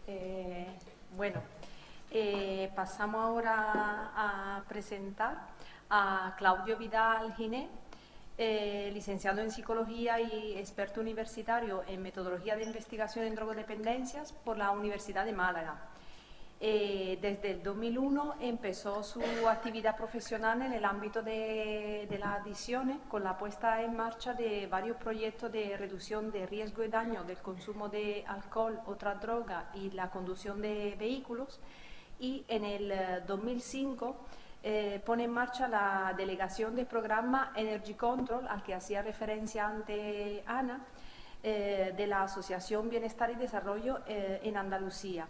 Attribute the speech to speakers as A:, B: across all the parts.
A: Eh, bueno, pasamos ahora a presentar a Claudio Vidal Giné, licenciado en Psicología y experto universitario en Metodología de Investigación en Drogodependencias por la Universidad de Málaga. Desde el 2001 empezó su actividad profesional en el ámbito de las adicciones con la puesta en marcha de varios proyectos de reducción de riesgo y daño del consumo de alcohol, otras drogas y la conducción de vehículos. Y en el 2005 pone en marcha la delegación del programa Energy Control, al que hacía referencia ante Ana, de la Asociación Bienestar y Desarrollo en Andalucía.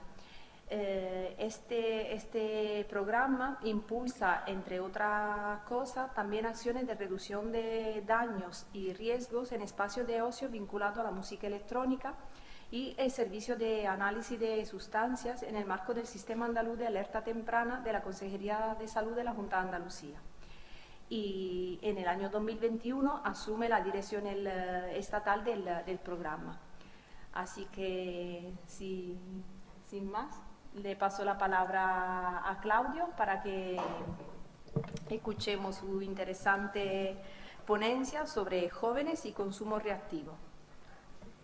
A: Este programa impulsa, entre otras cosas, también acciones de reducción de daños y riesgos en espacios de ocio vinculados a la música electrónica y el servicio de análisis de sustancias en el marco del Sistema Andaluz de Alerta Temprana de la Consejería de Salud de la Junta de Andalucía. Y en el año 2021 asume la dirección estatal del programa. Así que, sin más, le paso la palabra a Claudio para que escuchemos su interesante ponencia sobre jóvenes y consumo reactivo.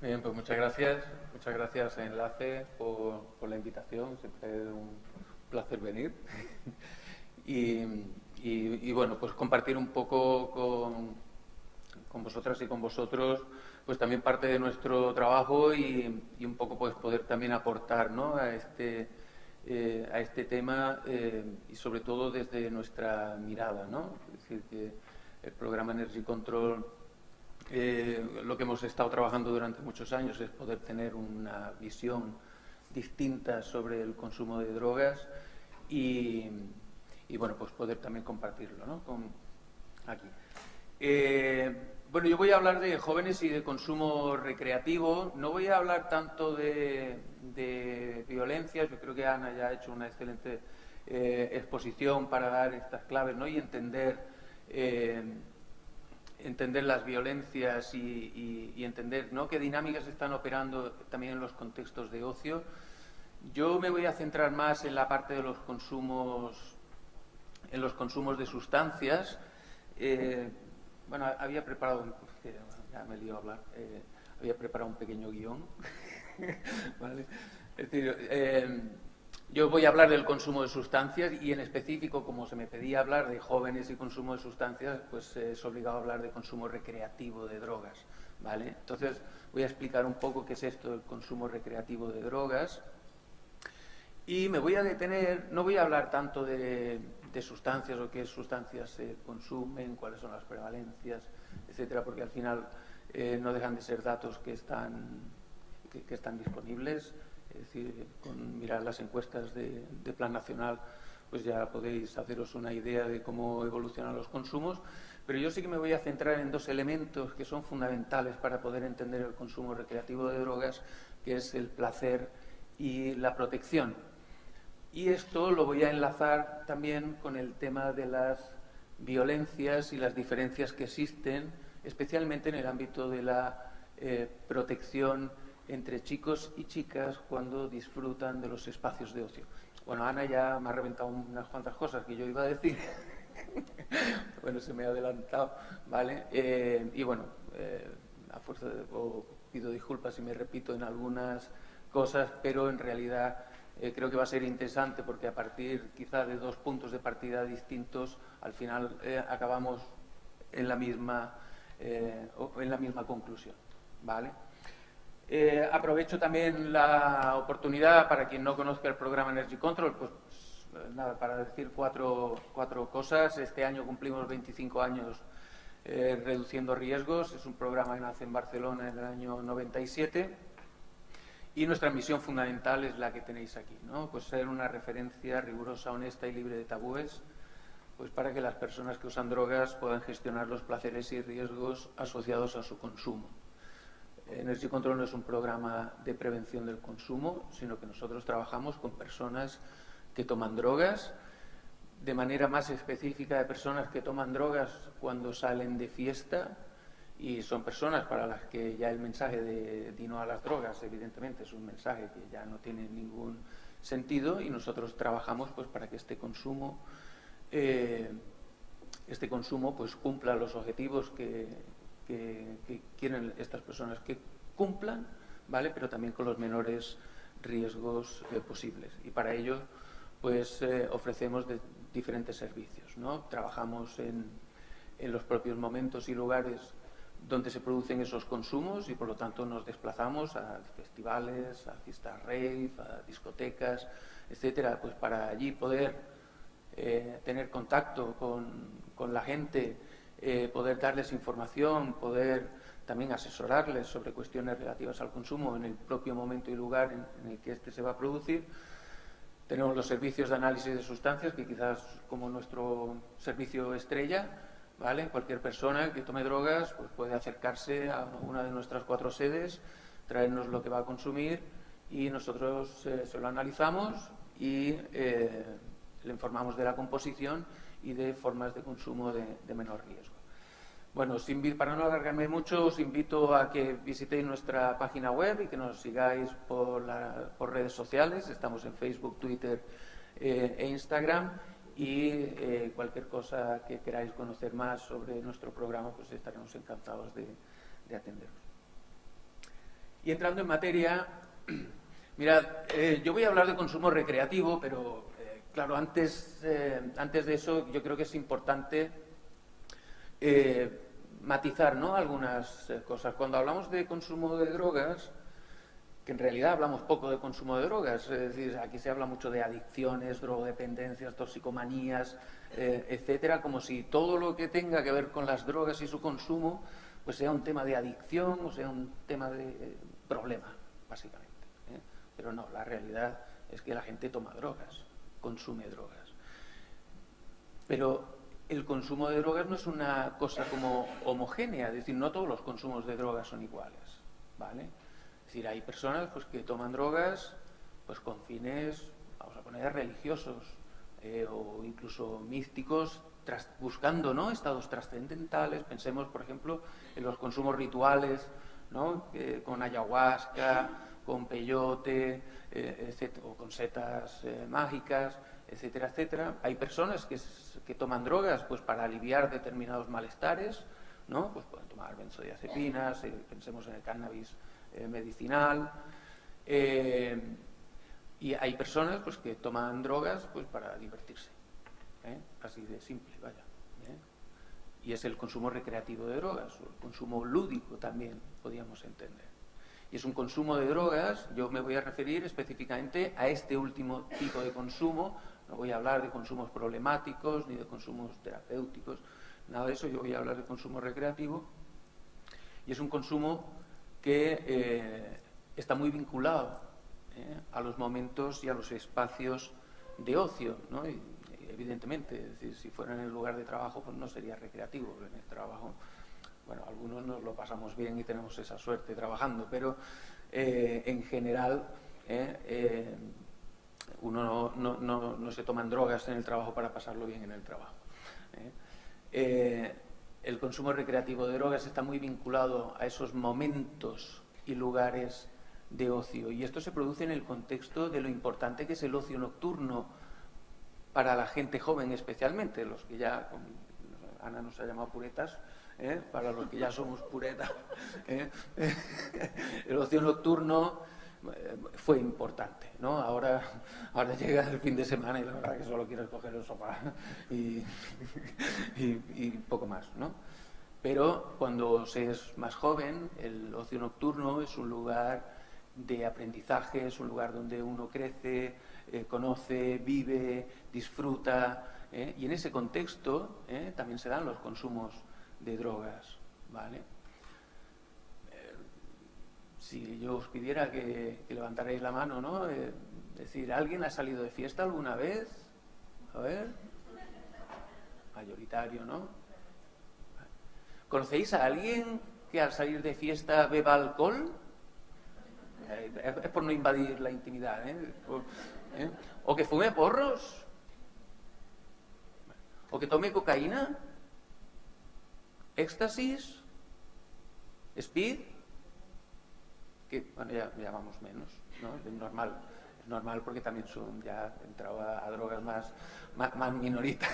B: Bien, pues muchas gracias Enlace por la invitación, siempre es un placer venir y bueno, pues compartir un poco con vosotras y con vosotros pues también parte de nuestro trabajo y un poco pues poder también aportar, ¿no?, a este tema y sobre todo desde nuestra mirada, ¿no? Es decir, que el programa Energy Control, lo que hemos estado trabajando durante muchos años es poder tener una visión distinta sobre el consumo de drogas y bueno, pues poder también compartirlo, ¿no?, aquí. Bueno, yo voy a hablar de jóvenes y de consumo recreativo. No voy a hablar tanto de violencias. Yo creo que Ana ya ha hecho una excelente exposición para dar estas claves, ¿no?, y entender las violencias y entender, ¿no?, qué dinámicas están operando también en los contextos de ocio. Yo me voy a centrar más en la parte de los consumos de sustancias. Bueno, había preparado, ya me lío a hablar, había preparado un pequeño guión, ¿vale? Es decir, yo voy a hablar del consumo de sustancias y en específico, como se me pedía hablar de jóvenes y consumo de sustancias, pues es obligado a hablar de consumo recreativo de drogas, ¿vale? Entonces voy a explicar un poco qué es esto del consumo recreativo de drogas y me voy a detener, no voy a hablar tanto de sustancias o qué sustancias se consumen, cuáles son las prevalencias, etcétera, porque al final no dejan de ser datos que están disponibles. Es decir, con mirar las encuestas de Plan Nacional, pues ya podéis haceros una idea de cómo evolucionan los consumos, pero yo sí que me voy a centrar en dos elementos que son fundamentales para poder entender el consumo recreativo de drogas, que es el placer y la protección. Y esto lo voy a enlazar también con el tema de las violencias y las diferencias que existen, especialmente en el ámbito de la protección entre chicos y chicas cuando disfrutan de los espacios de ocio. Bueno, Ana ya me ha reventado unas cuantas cosas que yo iba a decir. Bueno, se me ha adelantado, ¿vale? Y bueno, a fuerza pido disculpas si me repito en algunas cosas, pero en realidad creo que va a ser interesante porque a partir quizá de dos puntos de partida distintos, al final acabamos en la misma conclusión, ¿vale? Aprovecho también la oportunidad para quien no conozca el programa Energy Control, pues nada, para decir cuatro cosas. Este año cumplimos 25 años reduciendo riesgos. Es un programa que nace en Barcelona en el año 97 y nuestra misión fundamental es la que tenéis aquí, ¿no? Pues ser una referencia rigurosa, honesta y libre de tabúes, pues para que las personas que usan drogas puedan gestionar los placeres y riesgos asociados a su consumo. Energy Control no es un programa de prevención del consumo, sino que nosotros trabajamos con personas que toman drogas, de manera más específica de personas que toman drogas cuando salen de fiesta y son personas para las que ya el mensaje de "di no a las drogas", evidentemente, es un mensaje que ya no tiene ningún sentido, y nosotros trabajamos pues para que este consumo pues cumpla los objetivos que quieren estas personas que cumplan, ¿vale? Pero también con los menores riesgos posibles. Y para ello pues ofrecemos diferentes servicios, ¿no? Trabajamos en los propios momentos y lugares donde se producen esos consumos, y por lo tanto nos desplazamos a festivales, a fiestas rave, a discotecas, etcétera, pues para allí poder tener contacto con la gente, poder darles información, poder también asesorarles sobre cuestiones relativas al consumo en el propio momento y lugar en el que este se va a producir. Tenemos los servicios de análisis de sustancias, que quizás como nuestro servicio estrella, ¿vale? Cualquier persona que tome drogas pues puede acercarse a una de nuestras 4 sedes, traernos lo que va a consumir, y nosotros se lo analizamos y le informamos de la composición y de formas de consumo de menor riesgo. Bueno, para no alargarme mucho, os invito a que visitéis nuestra página web y que nos sigáis por redes sociales. Estamos en Facebook, Twitter e Instagram, y cualquier cosa que queráis conocer más sobre nuestro programa, pues estaremos encantados de atenderos. Y entrando en materia, mirad, yo voy a hablar de consumo recreativo, pero claro, antes de eso yo creo que es importante matizar, ¿no?, algunas cosas. Cuando hablamos de consumo de drogas, que en realidad hablamos poco de consumo de drogas, es decir, aquí se habla mucho de adicciones, drogodependencias, toxicomanías, etcétera, como si todo lo que tenga que ver con las drogas y su consumo pues sea un tema de adicción o sea un tema de problema, básicamente, ¿eh? Pero no, la realidad es que la gente toma drogas, consume drogas. Pero el consumo de drogas no es una cosa como homogénea, es decir, no todos los consumos de drogas son iguales, ¿vale? Es decir, hay personas pues que toman drogas pues con fines, vamos a poner, religiosos o incluso místicos, buscando, ¿no?, estados trascendentales. Pensemos, por ejemplo, en los consumos rituales, ¿no?, con ayahuasca, con peyote, etcétera, o con setas mágicas, etcétera, etcétera. Hay personas que toman drogas pues para aliviar determinados malestares, ¿no? Pues pueden tomar benzodiazepinas, pensemos en el cannabis medicinal. Y hay personas pues que toman drogas pues para divertirse, así de simple, vaya. Y es el consumo recreativo de drogas, o el consumo lúdico también podríamos entender. Y es un consumo de drogas, yo me voy a referir específicamente a este último tipo de consumo. No voy a hablar de consumos problemáticos ni de consumos terapéuticos, nada de eso. Yo voy a hablar de consumo recreativo, y es un consumo que está muy vinculado a los momentos y a los espacios de ocio, ¿no? Y evidentemente, es decir, si fuera en el lugar de trabajo pues no sería recreativo. En el trabajo, bueno, algunos nos lo pasamos bien y tenemos esa suerte trabajando, pero en general uno no se toman drogas en el trabajo para pasarlo bien en el trabajo. El consumo recreativo de drogas está muy vinculado a esos momentos y lugares de ocio, y esto se produce en el contexto de lo importante que es el ocio nocturno para la gente joven, especialmente los que ya, Ana nos ha llamado puretas, para los que ya somos puretas, el ocio nocturno fue importante, ¿no? Ahora llega el fin de semana y la verdad que solo quieres coger el sofá y poco más, ¿no? Pero cuando se es más joven, el ocio nocturno es un lugar de aprendizaje, es un lugar donde uno crece, conoce, vive, disfruta, y en ese contexto también se dan los consumos de drogas, ¿vale? Si yo os pidiera que levantarais la mano, ¿no? Decir, ¿alguien ha salido de fiesta alguna vez? A ver. Mayoritario, ¿no? ¿Conocéis a alguien que al salir de fiesta beba alcohol? Es por no invadir la intimidad, ¿O que fume porros? ¿O que tome cocaína? ¿Éxtasis? Speed, que bueno, ya vamos menos, ¿no? Es normal porque también son ya entrado a drogas más minoritas.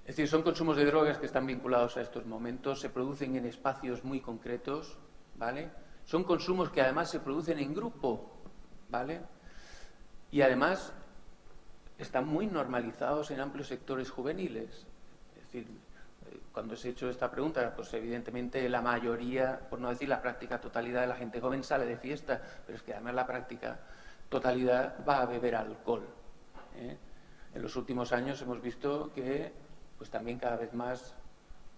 B: Es decir, son consumos de drogas que están vinculados a estos momentos, se producen en espacios muy concretos, ¿vale? Son consumos que además se producen en grupo, ¿vale? Y además están muy normalizados en amplios sectores juveniles. Es decir, cuando se ha hecho esta pregunta, pues evidentemente la mayoría, por no decir la práctica totalidad de la gente joven sale de fiesta, pero es que además la práctica totalidad va a beber alcohol, ¿eh? En los últimos años hemos visto que pues también cada vez más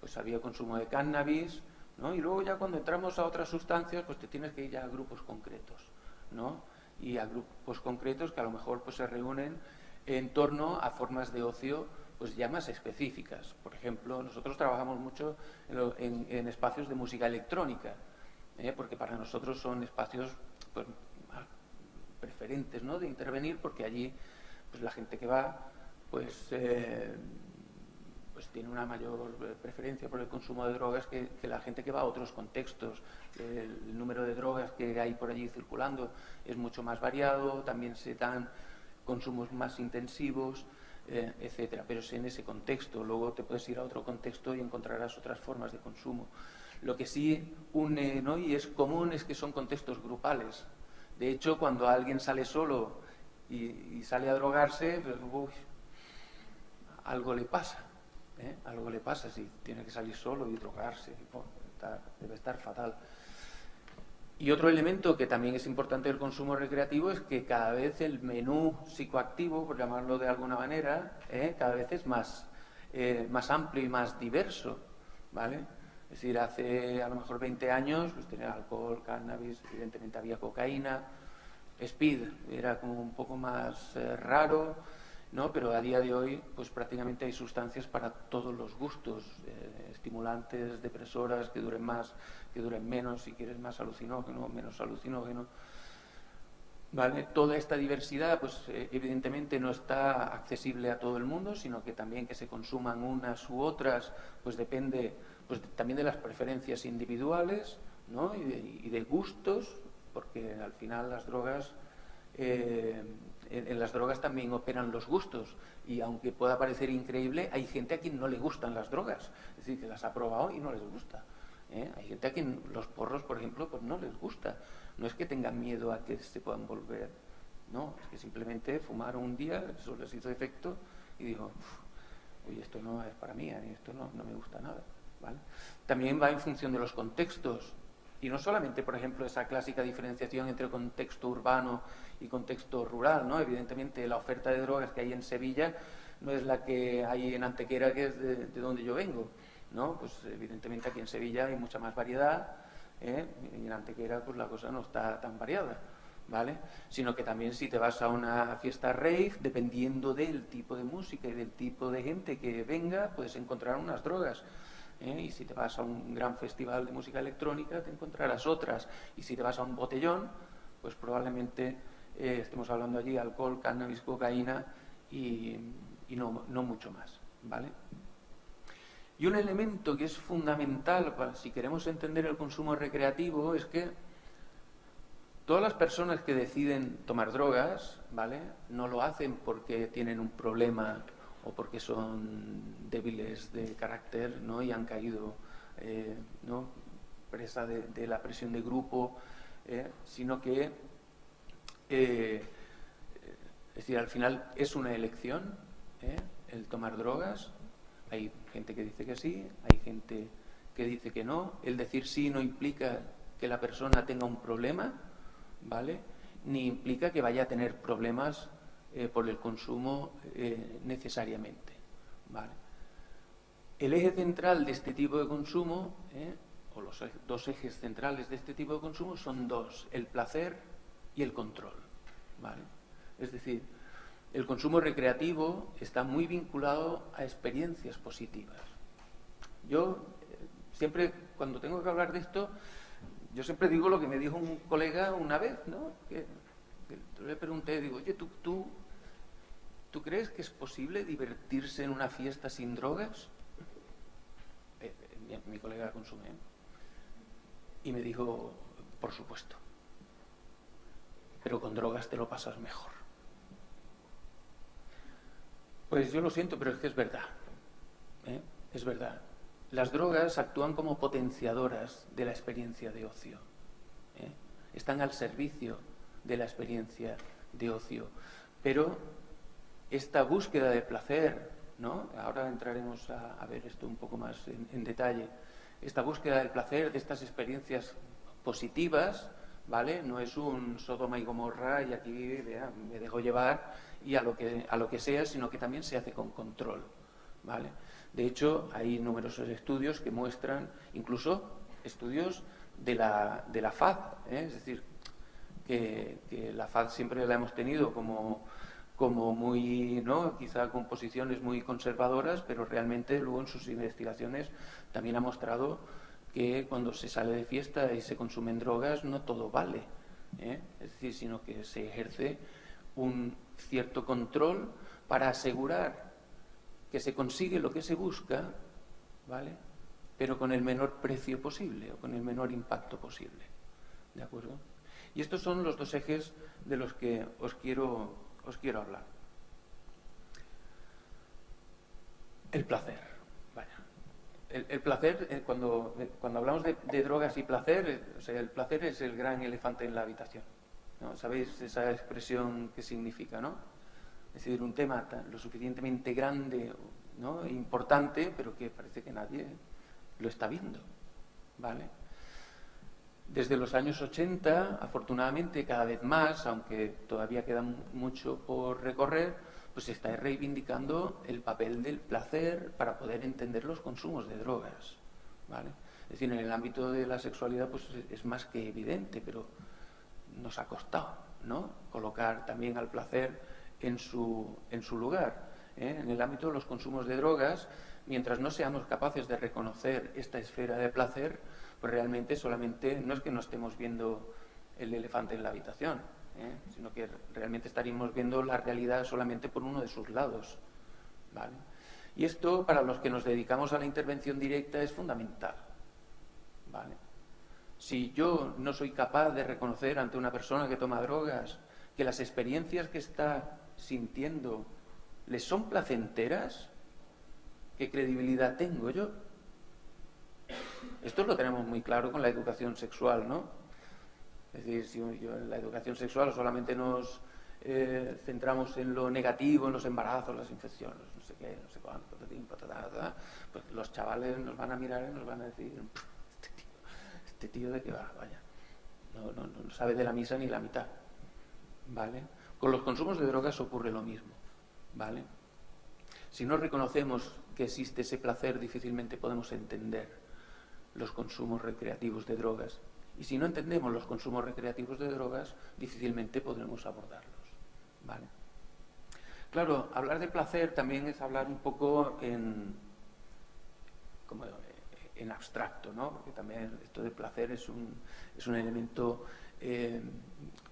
B: pues había consumo de cannabis, ¿no? Y luego ya cuando entramos a otras sustancias pues te tienes que ir ya a grupos concretos, ¿no? Y a grupos concretos que a lo mejor pues se reúnen en torno a formas de ocio pues ya más específicas. Por ejemplo, nosotros trabajamos mucho en espacios de música electrónica, porque para nosotros son espacios pues, más preferentes, ¿no? De intervenir, porque allí pues la gente que va pues pues tiene una mayor preferencia por el consumo de drogas que la gente que va a otros contextos. El número de drogas que hay por allí circulando es mucho más variado, también se dan consumos más intensivos, etcétera. Pero es en ese contexto. Luego te puedes ir a otro contexto y encontrarás otras formas de consumo. Lo que sí une, ¿no? Y es común es que son contextos grupales. De hecho, cuando alguien sale solo y sale a drogarse, pues, uy, algo le pasa. Algo le pasa si tiene que salir solo y drogarse. Debe estar fatal. Y otro elemento que también es importante del consumo recreativo es que cada vez el menú psicoactivo, por llamarlo de alguna manera, cada vez es más amplio y más diverso, ¿vale? Es decir, hace a lo mejor 20 años pues tenía alcohol, cannabis, evidentemente había cocaína, speed era como un poco más raro, ¿no? Pero a día de hoy pues prácticamente hay sustancias para todos los gustos, estimulantes, depresoras, que duren más, que duren menos, si quieres más alucinógeno, menos alucinógeno, ¿vale? Toda esta diversidad pues evidentemente no está accesible a todo el mundo, sino que también que se consuman unas u otras pues depende pues también de las preferencias individuales, ¿no? y de gustos, porque al final las drogas en las drogas también operan los gustos, y aunque pueda parecer increíble, hay gente a quien no le gustan las drogas, es decir, que las ha probado y no les gusta, hay gente a quien los porros, por ejemplo, pues no les gusta. No es que tengan miedo a que se puedan volver, no, es que simplemente fumaron un día, eso les hizo efecto y dijo, oye, esto no es para mí, esto no me gusta nada, ¿vale? También va en función de los contextos. Y no solamente, por ejemplo, esa clásica diferenciación entre contexto urbano y contexto rural, ¿no? Evidentemente la oferta de drogas que hay en Sevilla no es la que hay en Antequera, que es de donde yo vengo, ¿no? Pues evidentemente aquí en Sevilla hay mucha más variedad, y en Antequera pues la cosa no está tan variada, ¿vale? Sino que también si te vas a una fiesta rave, dependiendo del tipo de música y del tipo de gente que venga, puedes encontrar unas drogas. Y si te vas a un gran festival de música electrónica te encontrarás otras, y si te vas a un botellón pues probablemente estemos hablando allí de alcohol, cannabis, cocaína y no mucho más, ¿vale? Y un elemento que es fundamental para, si queremos entender el consumo recreativo, es que todas las personas que deciden tomar drogas, ¿vale?, no lo hacen porque tienen un problema o porque son débiles de carácter, ¿no?, y han caído ¿no?, presa de la presión de grupo, sino que es decir, al final es una elección, el tomar drogas. Hay gente que dice que sí, hay gente que dice que no. El decir sí no implica que la persona tenga un problema, ¿vale?, ni implica que vaya a tener problemas por el consumo necesariamente, ¿vale? El eje central de este tipo de consumo, o los dos ejes centrales de este tipo de consumo son dos: el placer y el control, ¿vale? Es decir, el consumo recreativo está muy vinculado a experiencias positivas. Yo siempre, cuando tengo que hablar de esto, yo siempre digo lo que me dijo un colega una vez, ¿no? Que le pregunté, digo, oye, tú ¿tú crees que es posible divertirse en una fiesta sin drogas? Mi colega consume, ¿eh? Y me dijo, por supuesto, pero con drogas te lo pasas mejor. Pues yo lo siento, pero es que es verdad, ¿eh? Es verdad. Las drogas actúan como potenciadoras de la experiencia de ocio, ¿eh? Están al servicio de la experiencia de ocio, pero esta búsqueda de placer, ¿no? Ahora entraremos a ver esto un poco más en detalle. Esta búsqueda del placer, de estas experiencias positivas, ¿vale? No es un Sodoma y Gomorra y aquí vea, me dejo llevar y a lo que sea, sino que también se hace con control, ¿vale? De hecho, hay numerosos estudios que muestran, incluso estudios de la FAD, ¿eh? Es decir, que la FAD siempre la hemos tenido como muy, ¿no? Quizá con posiciones muy conservadoras, pero realmente luego en sus investigaciones también ha mostrado que cuando se sale de fiesta y se consumen drogas no todo vale, ¿eh? Es decir, sino que se ejerce un cierto control para asegurar que se consigue lo que se busca, ¿vale? Pero con el menor precio posible o con el menor impacto posible, ¿de acuerdo? Y estos son los dos ejes de los que os quiero hablar. El placer. Vaya. El placer, cuando hablamos de drogas y placer, o sea, el placer es el gran elefante en la habitación, ¿no? ¿Sabéis esa expresión qué significa, no? Es decir, un tema lo suficientemente grande, ¿no? E importante, pero que parece que nadie lo está viendo, ¿vale? Desde los años 80, afortunadamente cada vez más, aunque todavía queda mucho por recorrer, pues se está reivindicando el papel del placer para poder entender los consumos de drogas, ¿vale? Es decir, en el ámbito de la sexualidad pues es más que evidente, pero nos ha costado, ¿no? Colocar también al placer en su lugar, ¿eh? En el ámbito de los consumos de drogas, mientras no seamos capaces de reconocer esta esfera de placer, pues realmente solamente no es que no estemos viendo el elefante en la habitación, ¿eh? Sino que realmente estaríamos viendo la realidad solamente por uno de sus lados, ¿vale? Y esto, para los que nos dedicamos a la intervención directa, es fundamental, ¿vale? Si yo no soy capaz de reconocer ante una persona que toma drogas que las experiencias que está sintiendo les son placenteras, ¿qué credibilidad tengo yo? Esto lo tenemos muy claro con la educación sexual, ¿no? Es decir, si yo en la educación sexual solamente nos centramos en lo negativo, en los embarazos, las infecciones, no sé qué, no sé cuánto, pues los chavales nos van a mirar y nos van a decir, este tío de qué va, vaya, no sabe de la misa ni la mitad, ¿vale? Con los consumos de drogas ocurre lo mismo, ¿vale? Si no reconocemos que existe ese placer, difícilmente podemos entender los consumos recreativos de drogas. Y si no entendemos los consumos recreativos de drogas, difícilmente podremos abordarlos, ¿vale? Claro, hablar de placer también es hablar un poco en abstracto, ¿no? Porque también esto de placer es un elemento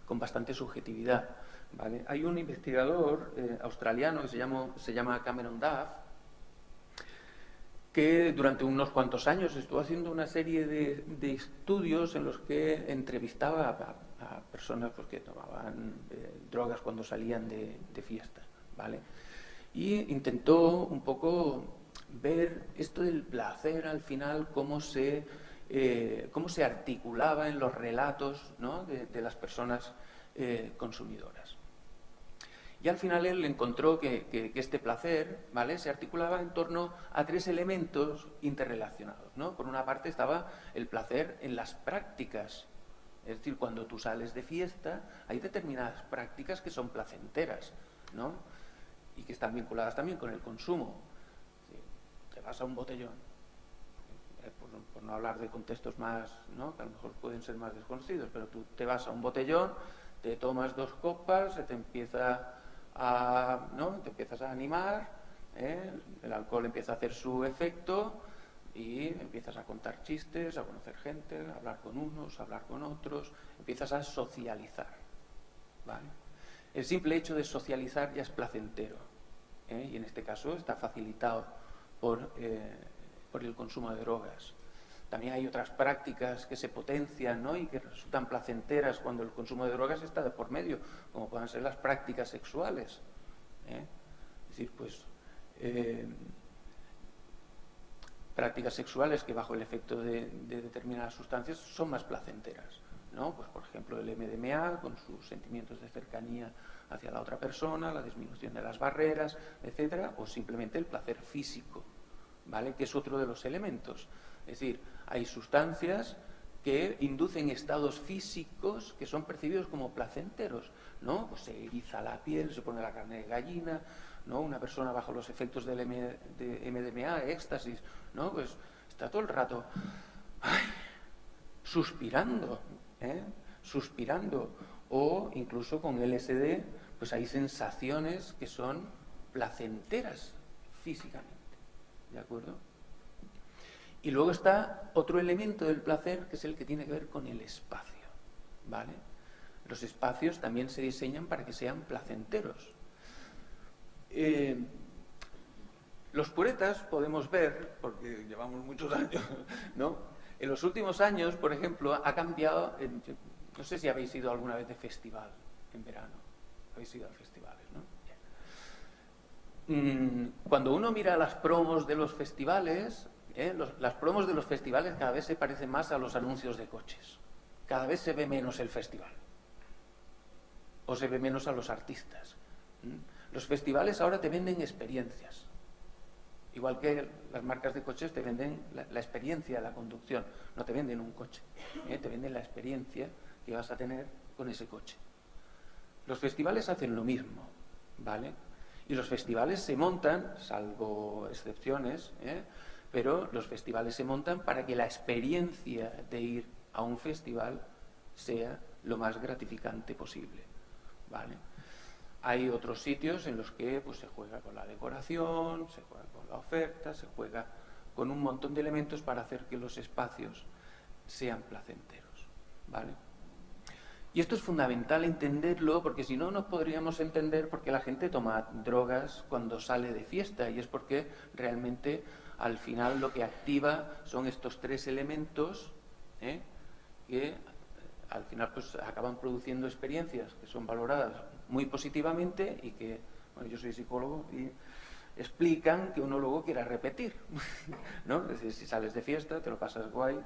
B: con bastante subjetividad, ¿vale? Hay un investigador australiano que se llama Cameron Duff, que durante unos cuantos años estuvo haciendo una serie de estudios en los que entrevistaba a personas pues, que tomaban drogas cuando salían de fiesta, ¿vale? Y intentó un poco ver esto del placer al final, cómo se articulaba en los relatos, ¿no? de las personas consumidoras. Y al final él encontró que este placer, ¿vale?, se articulaba en torno a tres elementos interrelacionados, ¿no? Por una parte estaba el placer en las prácticas, es decir, cuando tú sales de fiesta hay determinadas prácticas que son placenteras, ¿no? Y que están vinculadas también con el consumo. Te vas a un botellón, por no hablar de contextos más, ¿no?, que a lo mejor pueden ser más desconocidos, pero tú te vas a un botellón, te tomas 2 copas, se te empieza ¿no? Te empiezas a animar, el alcohol empieza a hacer su efecto y empiezas a contar chistes, a conocer gente, a hablar con unos, a hablar con otros, empiezas a socializar, ¿vale? El simple hecho de socializar ya es placentero. y en este caso está facilitado por el consumo de drogas. También hay otras prácticas que se potencian, ¿no?, y que resultan placenteras cuando el consumo de drogas está de por medio, como pueden ser las prácticas sexuales. Es decir, pues prácticas sexuales que bajo el efecto de determinadas sustancias son más placenteras, ¿no? Pues por ejemplo el MDMA con sus sentimientos de cercanía hacia la otra persona, la disminución de las barreras, etcétera, o simplemente el placer físico, ¿vale?, que es otro de los elementos. Es decir, hay sustancias que inducen estados físicos que son percibidos como placenteros, ¿no? Pues se eriza la piel, se pone la carne de gallina, ¿no? Una persona bajo los efectos del de MDMA, éxtasis, ¿no? Pues está todo el rato suspirando, suspirando, o incluso con LSD, pues hay sensaciones que son placenteras físicamente, ¿de acuerdo? Y luego está otro elemento del placer, que es el que tiene que ver con el espacio, ¿vale? Los espacios también se diseñan para que sean placenteros. Los puretas podemos ver, porque llevamos muchos años, ¿no? En los últimos años, por ejemplo, ha cambiado. No sé si habéis ido alguna vez de festival en verano. Habéis ido a festivales, ¿no? Cuando uno mira las promos de los festivales, las promos de los festivales cada vez se parecen más a los anuncios de coches. Cada vez se ve menos el festival. O se ve menos a los artistas. Los festivales ahora te venden experiencias. Igual que las marcas de coches te venden la experiencia de la conducción. No te venden un coche. Te venden la experiencia que vas a tener con ese coche. Los festivales hacen lo mismo, ¿vale? Y los festivales se montan, salvo excepciones, pero los festivales se montan para que la experiencia de ir a un festival sea lo más gratificante posible, ¿vale? Hay otros sitios en los que pues, se juega con la decoración, se juega con la oferta, se juega con un montón de elementos para hacer que los espacios sean placenteros, ¿vale? Y esto es fundamental entenderlo, porque si no, no podríamos entender por qué la gente toma drogas cuando sale de fiesta, y es porque realmente al final lo que activa son estos tres elementos que al final pues acaban produciendo experiencias que son valoradas muy positivamente y que, bueno, yo soy psicólogo y explican que uno luego quiera repetir, ¿no? Es decir, si sales de fiesta, te lo pasas guay,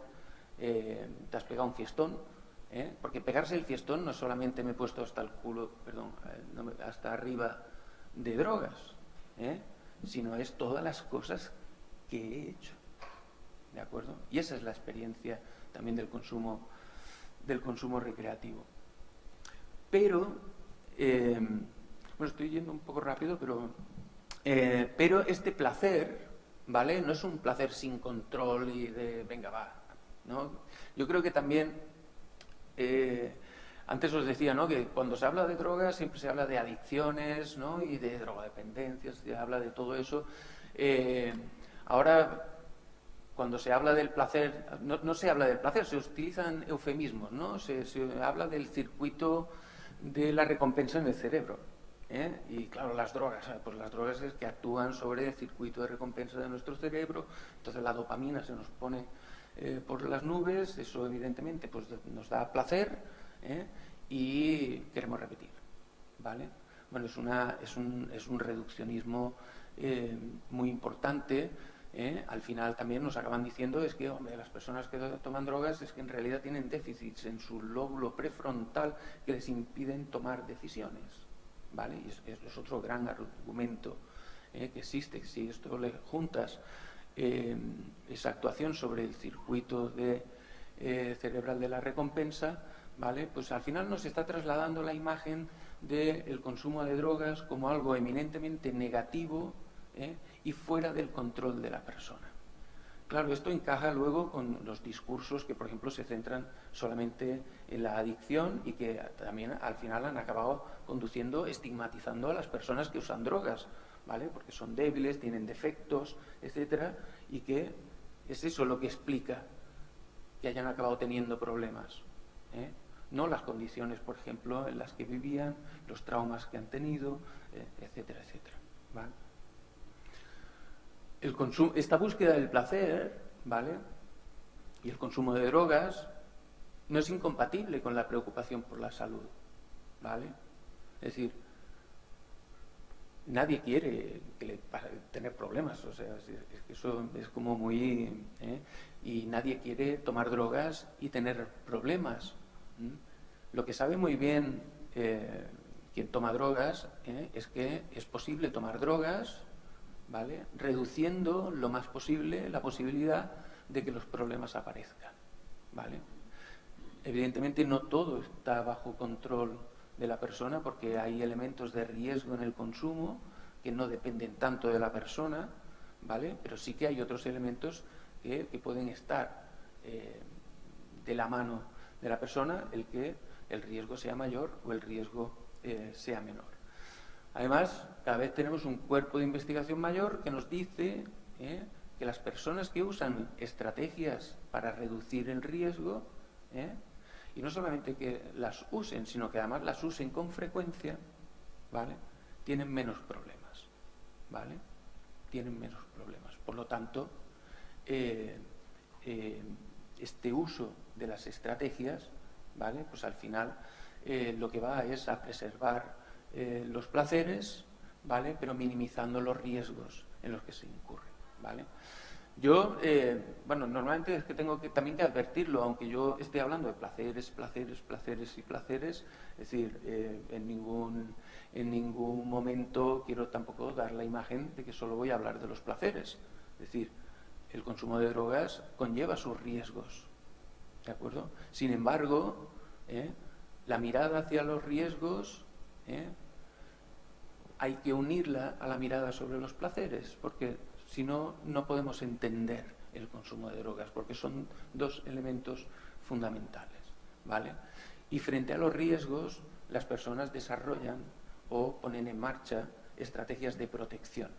B: te has pegado un fiestón, porque pegarse el fiestón no solamente me he puesto hasta el culo, perdón, hasta arriba de drogas, sino es todas las cosas que he hecho, ¿de acuerdo? Y esa es la experiencia también del consumo recreativo. Pero, bueno, estoy yendo un poco rápido, pero este placer, ¿vale? No es un placer sin control y de venga, va, ¿no? Yo creo que también, antes os decía, ¿no?, que cuando se habla de drogas siempre se habla de adicciones, ¿no?, y de drogodependencias, se habla de todo eso. Ahora, cuando se habla del placer, no se habla del placer, se utilizan eufemismos, ¿no? Se habla del circuito de la recompensa en el cerebro, y claro, las drogas, pues las drogas es que actúan sobre el circuito de recompensa de nuestro cerebro, entonces la dopamina se nos pone por las nubes, eso evidentemente pues nos da placer, y queremos repetir, ¿vale? Bueno, es un reduccionismo muy importante. Al final también nos acaban diciendo es que, hombre, las personas que toman drogas es que en realidad tienen déficits en su lóbulo prefrontal que les impiden tomar decisiones, ¿vale? Y es otro gran argumento que existe. Si esto le juntas esa actuación sobre el circuito cerebral de la recompensa, ¿vale?, pues al final nos está trasladando la imagen del consumo de drogas como algo eminentemente negativo, y fuera del control de la persona. Claro, esto encaja luego con los discursos que, por ejemplo, se centran solamente en la adicción y que también al final han acabado conduciendo, estigmatizando a las personas que usan drogas, ¿vale?, porque son débiles, tienen defectos, etcétera, y que es eso lo que explica que hayan acabado teniendo problemas, no las condiciones, por ejemplo, en las que vivían, los traumas que han tenido, etcétera, etcétera, ¿vale? el consumo, esta búsqueda del placer, ¿vale? Y el consumo de drogas no es incompatible con la preocupación por la salud, ¿vale? Es decir, nadie quiere tener problemas, o sea, es que eso es como muy... Y nadie quiere tomar drogas y tener problemas. Lo que sabe muy bien quien toma drogas es que es posible tomar drogas, ¿vale? Reduciendo lo más posible la posibilidad de que los problemas aparezcan, ¿vale? Evidentemente no todo está bajo control de la persona porque hay elementos de riesgo en el consumo que no dependen tanto de la persona, ¿vale? Pero sí que hay otros elementos que pueden estar de la mano de la persona, el que el riesgo sea mayor o el riesgo sea menor. Además, cada vez tenemos un cuerpo de investigación mayor que nos dice que las personas que usan estrategias para reducir el riesgo, y no solamente que las usen, sino que además las usen con frecuencia, ¿vale? Tienen menos problemas, ¿vale? Tienen menos problemas. Por lo tanto, este uso de las estrategias, ¿vale? Pues al final lo que va es a preservar los placeres, ¿vale? Pero minimizando los riesgos en los que se incurre, ¿vale? Yo, bueno, normalmente es que tengo también que advertirlo, aunque yo esté hablando de placeres, placeres, placeres y placeres, es decir, en ningún momento quiero tampoco dar la imagen de que solo voy a hablar de los placeres. Es decir, el consumo de drogas conlleva sus riesgos, ¿de acuerdo? Sin embargo, la mirada hacia los riesgos hay que unirla a la mirada sobre los placeres, porque si no, no podemos entender el consumo de drogas, porque son dos elementos fundamentales, ¿vale? Y frente a los riesgos, las personas desarrollan o ponen en marcha estrategias de protección.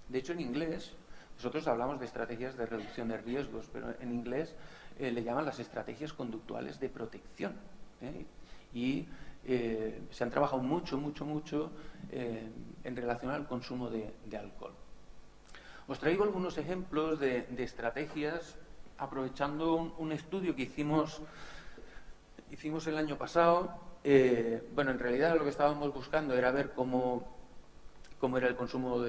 B: De hecho, en inglés, nosotros hablamos de estrategias de reducción de riesgos, pero en inglés le llaman las estrategias conductuales de protección. Y se han trabajado mucho en relación al consumo de alcohol. Os traigo algunos ejemplos de estrategias aprovechando un estudio que hicimos el año pasado. Bueno, en realidad lo que estábamos buscando era ver cómo era el consumo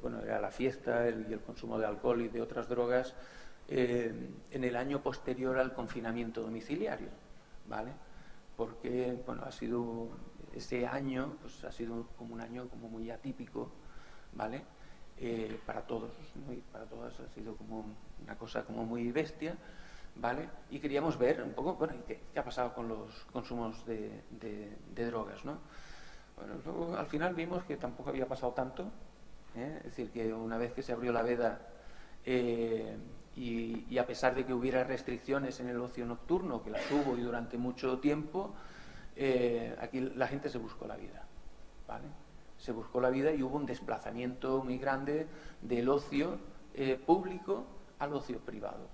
B: bueno, era la fiesta y el consumo de alcohol y de otras drogas en el año posterior al confinamiento domiciliario, ¿vale? Porque, bueno, ese año pues ha sido como un año como muy atípico, ¿vale? Para todos, ¿no? Y para todas ha sido como una cosa como muy bestia, ¿vale? Y queríamos ver un poco, bueno, qué ha pasado con los consumos de drogas, ¿no? Bueno, luego al final vimos que tampoco había pasado tanto, es decir, que una vez que se abrió la veda y a pesar de que hubiera restricciones en el ocio nocturno, que las hubo y durante mucho tiempo, aquí la gente se buscó la vida, ¿vale? Se buscó la vida y hubo un desplazamiento muy grande del ocio público al ocio privado,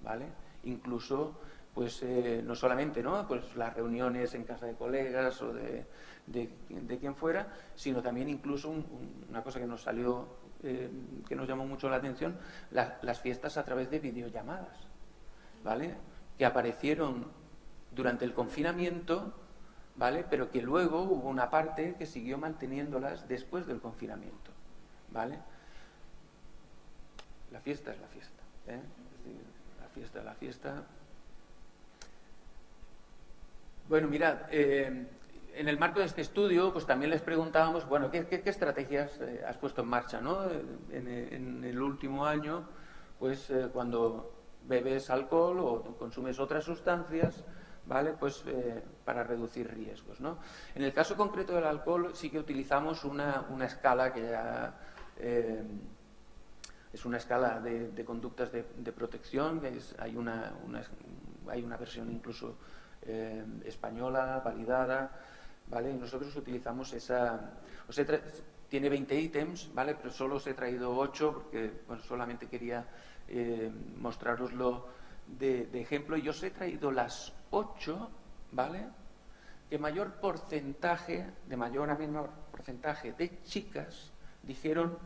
B: ¿vale? Incluso, pues no solamente, ¿no? Pues las reuniones en casa de colegas o de quien fuera, sino también incluso una cosa que nos salió, que nos llamó mucho la atención, las fiestas a través de videollamadas, ¿vale? Que aparecieron durante el confinamiento, ¿vale? Pero que luego hubo una parte que siguió manteniéndolas después del confinamiento, ¿vale? La fiesta es la fiesta, ¿eh? Es decir, la fiesta es la fiesta. Bueno, mirad, en el marco de este estudio, pues también les preguntábamos, bueno, ¿qué estrategias has puesto en marcha, ¿no? En el último año, pues cuando bebes alcohol o consumes otras sustancias, ¿vale? Pues para reducir riesgos, ¿no? En el caso concreto del alcohol sí que utilizamos una escala que ya es una escala de conductas de protección, hay una versión incluso española, validada, ¿vale? Y nosotros utilizamos esa... tiene 20 ítems, ¿vale? Pero solo os he traído 8 porque, bueno, solamente quería mostraroslo de ejemplo. Yo os he traído las 8, ¿vale? Que de mayor a menor porcentaje de chicas dijeron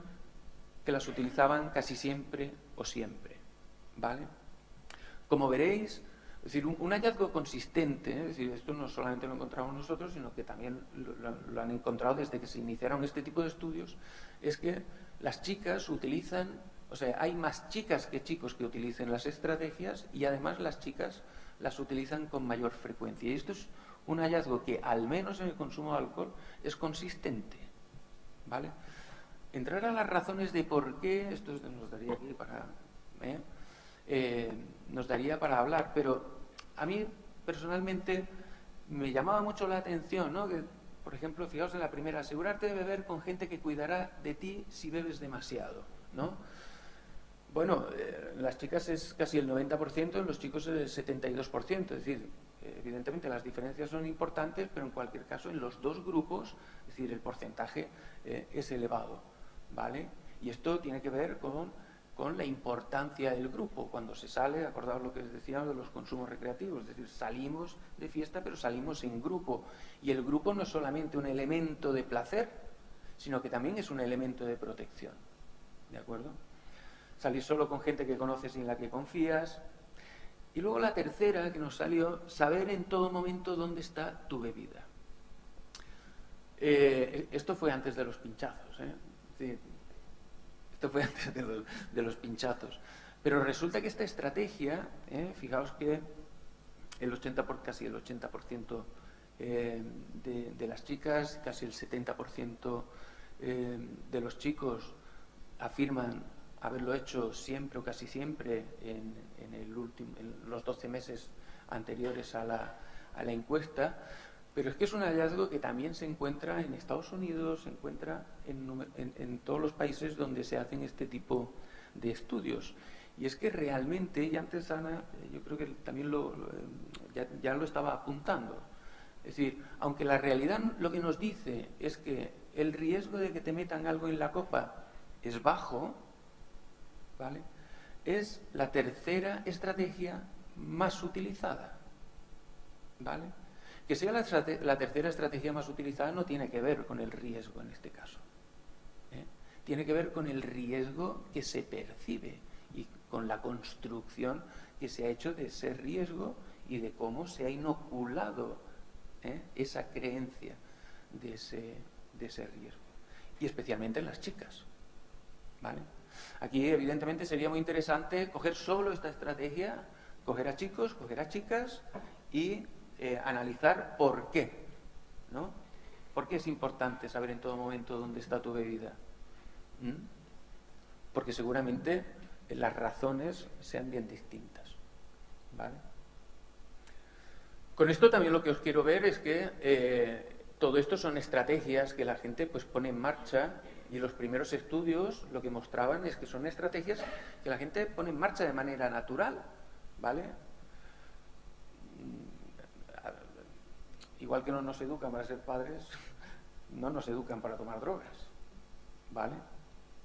B: que las utilizaban casi siempre o siempre, ¿vale? Como veréis, es decir, un hallazgo consistente, es decir, esto no solamente lo encontramos nosotros, sino que también lo han encontrado desde que se iniciaron este tipo de estudios, es que las chicas utilizan, o sea, hay más chicas que chicos que utilicen las estrategias y además las chicas las utilizan con mayor frecuencia. Y esto es un hallazgo que, al menos en el consumo de alcohol, es consistente, ¿vale? Entrar a las razones de por qué, esto nos daría aquí para... nos daría para hablar, pero a mí personalmente me llamaba mucho la atención, ¿no? Que, por ejemplo, fijaos en la primera, asegurarte de beber con gente que cuidará de ti si bebes demasiado, ¿no? Bueno, en las chicas es casi el 90%, en los chicos es el 72%, es decir, evidentemente las diferencias son importantes, pero en cualquier caso en los dos grupos, es decir, el porcentaje es elevado, ¿vale? Y esto tiene que ver con la importancia del grupo. Cuando se sale, acordaos lo que les decíamos de los consumos recreativos, es decir, salimos de fiesta, pero salimos en grupo. Y el grupo no es solamente un elemento de placer, sino que también es un elemento de protección. ¿De acuerdo? Salir solo con gente que conoces y en la que confías. Y luego la tercera que nos salió, saber en todo momento dónde está tu bebida. Esto fue antes de los pinchazos, ¿eh? Sí. Esto fue antes de los pinchazos. Pero resulta que esta estrategia, fijaos que casi el 80% de las chicas, casi el 70% de los chicos afirman haberlo hecho siempre o casi siempre en los 12 meses anteriores a la encuesta. Pero es que es un hallazgo que también se encuentra en Estados Unidos, se encuentra en todos los países donde se hacen este tipo de estudios. Y es que realmente, y antes Ana, yo creo que también ya lo estaba apuntando, es decir, aunque la realidad lo que nos dice es que el riesgo de que te metan algo en la copa es bajo, ¿vale? Es la tercera estrategia más utilizada, ¿vale? Que sea la tercera estrategia más utilizada no tiene que ver con el riesgo en este caso. Tiene que ver con el riesgo que se percibe y con la construcción que se ha hecho de ese riesgo y de cómo se ha inoculado esa creencia de ese riesgo. Y especialmente en las chicas, ¿vale? Aquí evidentemente sería muy interesante coger solo esta estrategia, coger a chicos, coger a chicas y analizar por qué, ¿no? ¿Por qué es importante saber en todo momento dónde está tu bebida? Porque seguramente las razones sean bien distintas, ¿vale? Con esto también lo que os quiero ver es que todo esto son estrategias que la gente pues pone en marcha, y los primeros estudios lo que mostraban es que son estrategias que la gente pone en marcha de manera natural, ¿vale? Igual que no nos educan para ser padres, no nos educan para tomar drogas, ¿vale?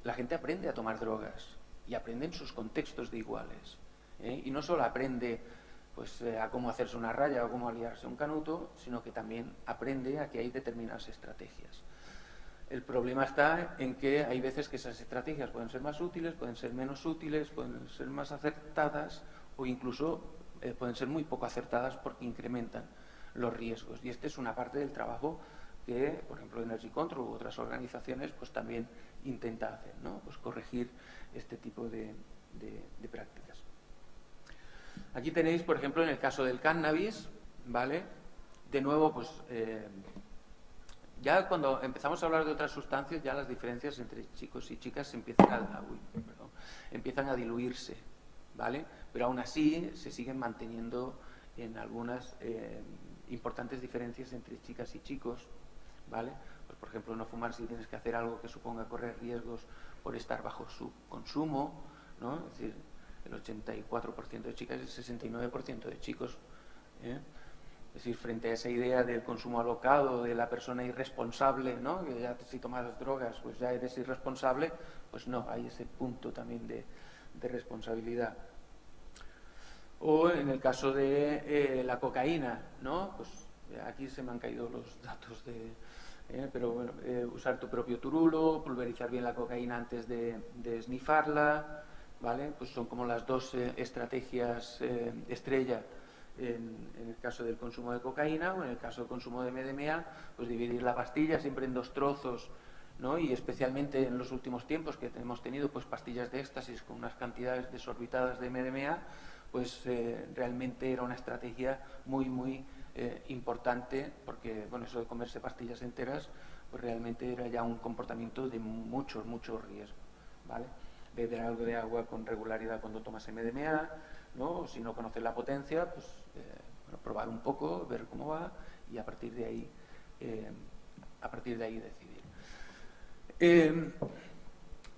B: La gente aprende a tomar drogas y aprende en sus contextos de iguales, y no solo aprende pues a cómo hacerse una raya o cómo aliarse un canuto, sino que también aprende a que hay determinadas estrategias. El problema está en que hay veces que esas estrategias pueden ser más útiles, pueden ser menos útiles, pueden ser más acertadas o incluso pueden ser muy poco acertadas porque incrementan los riesgos. Y esta es una parte del trabajo que, por ejemplo, Energy Control u otras organizaciones pues también intenta hacer, ¿no? Pues corregir este tipo de prácticas. Aquí tenéis, por ejemplo, en el caso del cannabis, ¿vale? De nuevo, pues ya cuando empezamos a hablar de otras sustancias, ya las diferencias entre chicos y chicas empiezan a diluirse, ¿vale? Pero aún así se siguen manteniendo en algunas importantes diferencias entre chicas y chicos, ¿vale? Pues, por ejemplo, no fumar si tienes que hacer algo que suponga correr riesgos por estar bajo su consumo, ¿no? Es decir, el 84% de chicas y el 69% de chicos, Es decir, frente a esa idea del consumo alocado, de la persona irresponsable, ¿no? Que ya si tomas drogas pues ya eres irresponsable, pues no, hay ese punto también de responsabilidad. O en el caso de la cocaína, ¿no? Pues aquí se me han caído los datos pero bueno, usar tu propio turulo, pulverizar bien la cocaína antes de esnifarla, ¿vale? Pues son como las dos estrategias estrella en el caso del consumo de cocaína, o en el caso del consumo de MDMA, pues dividir la pastilla siempre en 2 trozos, ¿no? Y especialmente en los últimos tiempos que hemos tenido pues pastillas de éxtasis con unas cantidades desorbitadas de MDMA, pues realmente era una estrategia muy importante, porque bueno, eso de comerse pastillas enteras pues realmente era ya un comportamiento de mucho riesgo, ¿vale? Beber algo de agua con regularidad cuando tomas MDMA, ¿no? O si no conoces la potencia, pues bueno, probar un poco, ver cómo va y a partir de ahí decidir.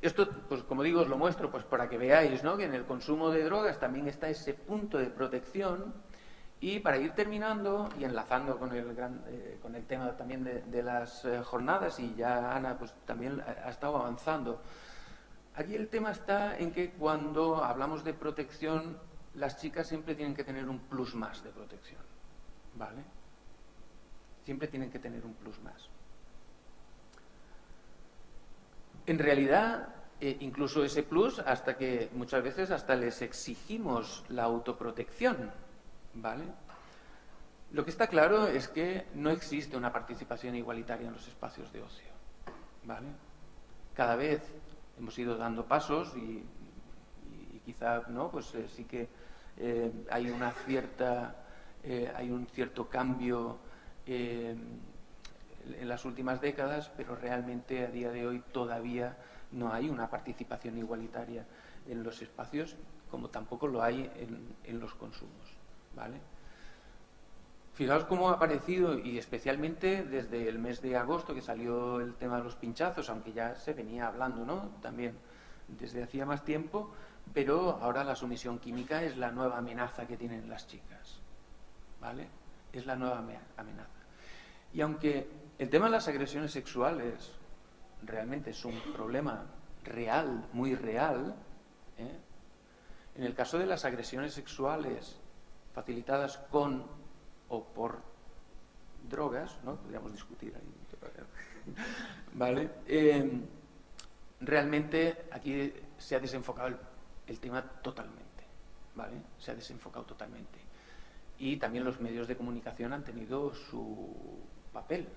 B: Esto, pues como digo, os lo muestro pues para que veáis, ¿no?, que en el consumo de drogas también está ese punto de protección. Y para ir terminando y enlazando con el tema también de las jornadas, y ya Ana pues también ha estado avanzando, aquí el tema está en que cuando hablamos de protección, las chicas siempre tienen que tener un plus más de protección, ¿vale? Siempre tienen que tener un plus más. En realidad, incluso ese plus, hasta que muchas veces hasta les exigimos la autoprotección, ¿vale? Lo que está claro es que no existe una participación igualitaria en los espacios de ocio, ¿vale? Cada vez hemos ido dando pasos y quizá, ¿no?, pues sí que hay un cierto cambio en las últimas décadas, pero realmente a día de hoy todavía no hay una participación igualitaria en los espacios, como tampoco lo hay en los consumos, ¿vale? Fijaos cómo ha aparecido, y especialmente desde el mes de agosto que salió el tema de los pinchazos, aunque ya se venía hablando, ¿no?, también desde hacía más tiempo, pero ahora la sumisión química es la nueva amenaza que tienen las chicas, ¿vale? Es la nueva amenaza. Y aunque el tema de las agresiones sexuales realmente es un problema real, muy real, en el caso de las agresiones sexuales facilitadas con o por drogas, ¿no?, podríamos discutir ahí, ¿vale? Realmente aquí se ha desenfocado el tema totalmente, ¿vale? Se ha desenfocado totalmente. Y también los medios de comunicación han tenido su papel.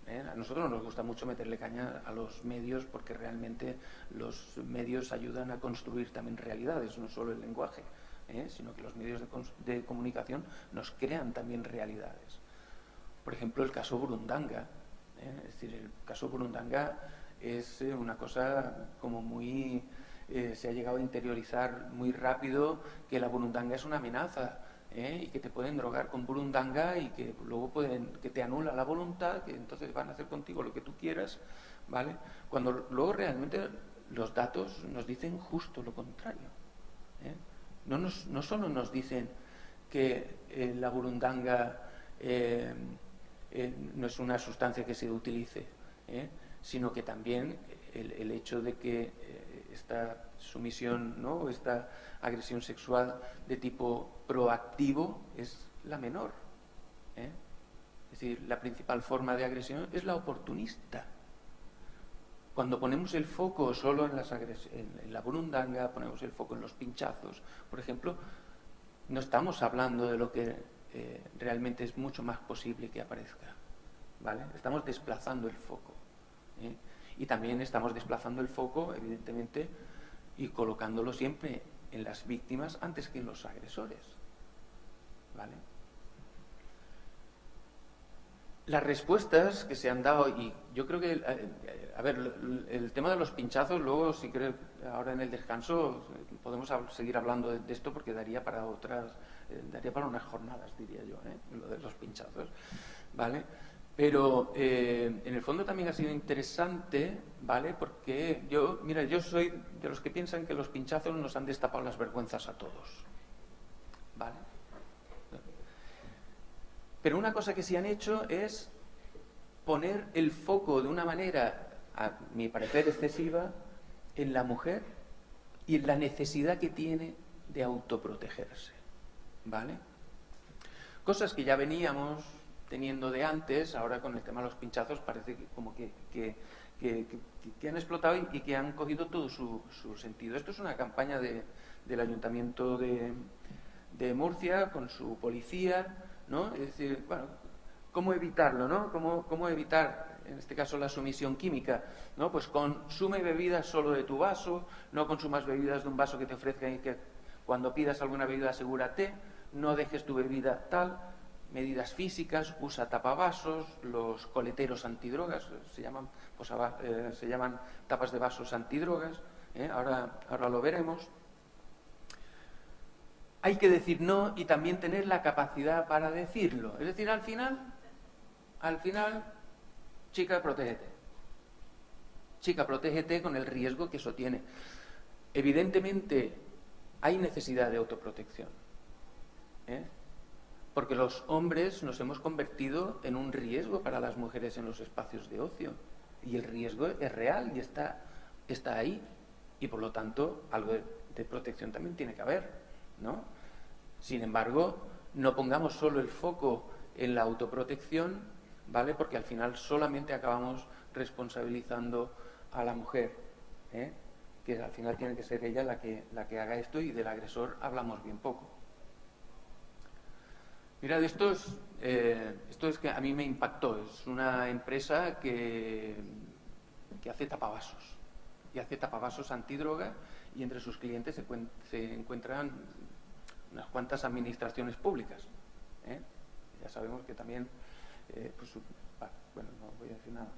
B: A nosotros nos gusta mucho meterle caña a los medios, porque realmente los medios ayudan a construir también realidades, no solo el lenguaje, sino que los medios de comunicación nos crean también realidades. Por ejemplo, el caso Burundanga. Es decir, el caso Burundanga es una cosa como muy... se ha llegado a interiorizar muy rápido que la burundanga es una amenaza, y que te pueden drogar con burundanga y que luego que te anula la voluntad, que entonces van a hacer contigo lo que tú quieras, ¿vale? Cuando luego realmente los datos nos dicen justo lo contrario, No solo nos dicen que la burundanga no es una sustancia que se utilice, sino que también el hecho de que esta sumisión, ¿no?, esta agresión sexual de tipo proactivo es la menor, Es decir, la principal forma de agresión es la oportunista. Cuando ponemos el foco solo en la burundanga, ponemos el foco en los pinchazos, por ejemplo, no estamos hablando de lo que realmente es mucho más posible que aparezca, ¿vale? Estamos desplazando el foco, y también estamos desplazando el foco, evidentemente, y colocándolo siempre en las víctimas antes que en los agresores, ¿vale? Las respuestas que se han dado, y yo creo que, a ver, el tema de los pinchazos, luego, si quieres, ahora en el descanso, podemos seguir hablando de esto, porque daría para unas jornadas, diría yo, lo de los pinchazos, ¿vale? Pero en el fondo también ha sido interesante, ¿vale? Porque yo soy de los que piensan que los pinchazos nos han destapado las vergüenzas a todos, ¿vale? Pero una cosa que sí han hecho es poner el foco de una manera, a mi parecer excesiva, en la mujer y en la necesidad que tiene de autoprotegerse, ¿vale? Cosas que ya veníamos teniendo de antes, ahora con el tema de los pinchazos parece que como que han explotado y que han cogido todo su sentido. Esto es una campaña del Ayuntamiento de Murcia con su policía, ¿no? Es decir, bueno, ¿cómo evitarlo, no? ¿Cómo evitar, en este caso, la sumisión química? ¿No? Pues consume bebidas solo de tu vaso, no consumas bebidas de un vaso que te ofrezcan y que cuando pidas alguna bebida asegúrate, no dejes tu bebida tal. Medidas físicas, usa tapavasos, los coleteros antidrogas, se llaman tapas de vasos antidrogas, ahora lo veremos. Hay que decir no y también tener la capacidad para decirlo. Es decir, al final, chica, protégete. Chica, protégete con el riesgo que eso tiene. Evidentemente, hay necesidad de autoprotección, porque los hombres nos hemos convertido en un riesgo para las mujeres en los espacios de ocio. Y el riesgo es real y está ahí. Y por lo tanto, algo de protección también tiene que haber, ¿no? Sin embargo, no pongamos solo el foco en la autoprotección, ¿vale? Porque al final solamente acabamos responsabilizando a la mujer, que al final tiene que ser ella la que haga esto, y del agresor hablamos bien poco. Mirad, esto es que a mí me impactó. Es una empresa que hace tapavasos, y hace tapavasos antidroga, y entre sus clientes se encuentran unas cuantas administraciones públicas. Ya sabemos que también, bueno, no voy a decir nada más.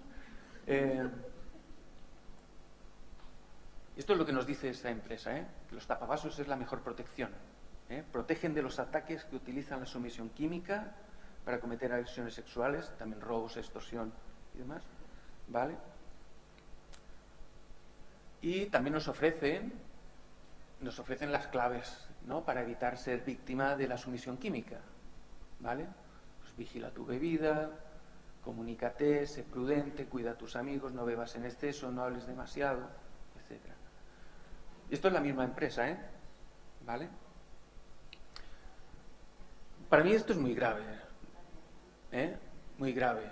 B: Esto es lo que nos dice esta empresa, que los tapavasos es la mejor protección. Protegen de los ataques que utilizan la sumisión química para cometer agresiones sexuales, también robos, extorsión y demás, ¿vale? Y también nos ofrecen las claves, ¿no?, para evitar ser víctima de la sumisión química, ¿vale? Pues vigila tu bebida, comunícate, sé prudente, cuida a tus amigos, no bebas en exceso, no hables demasiado, etc. Y esto es la misma empresa, ¿vale? Para mí esto es muy grave, muy grave.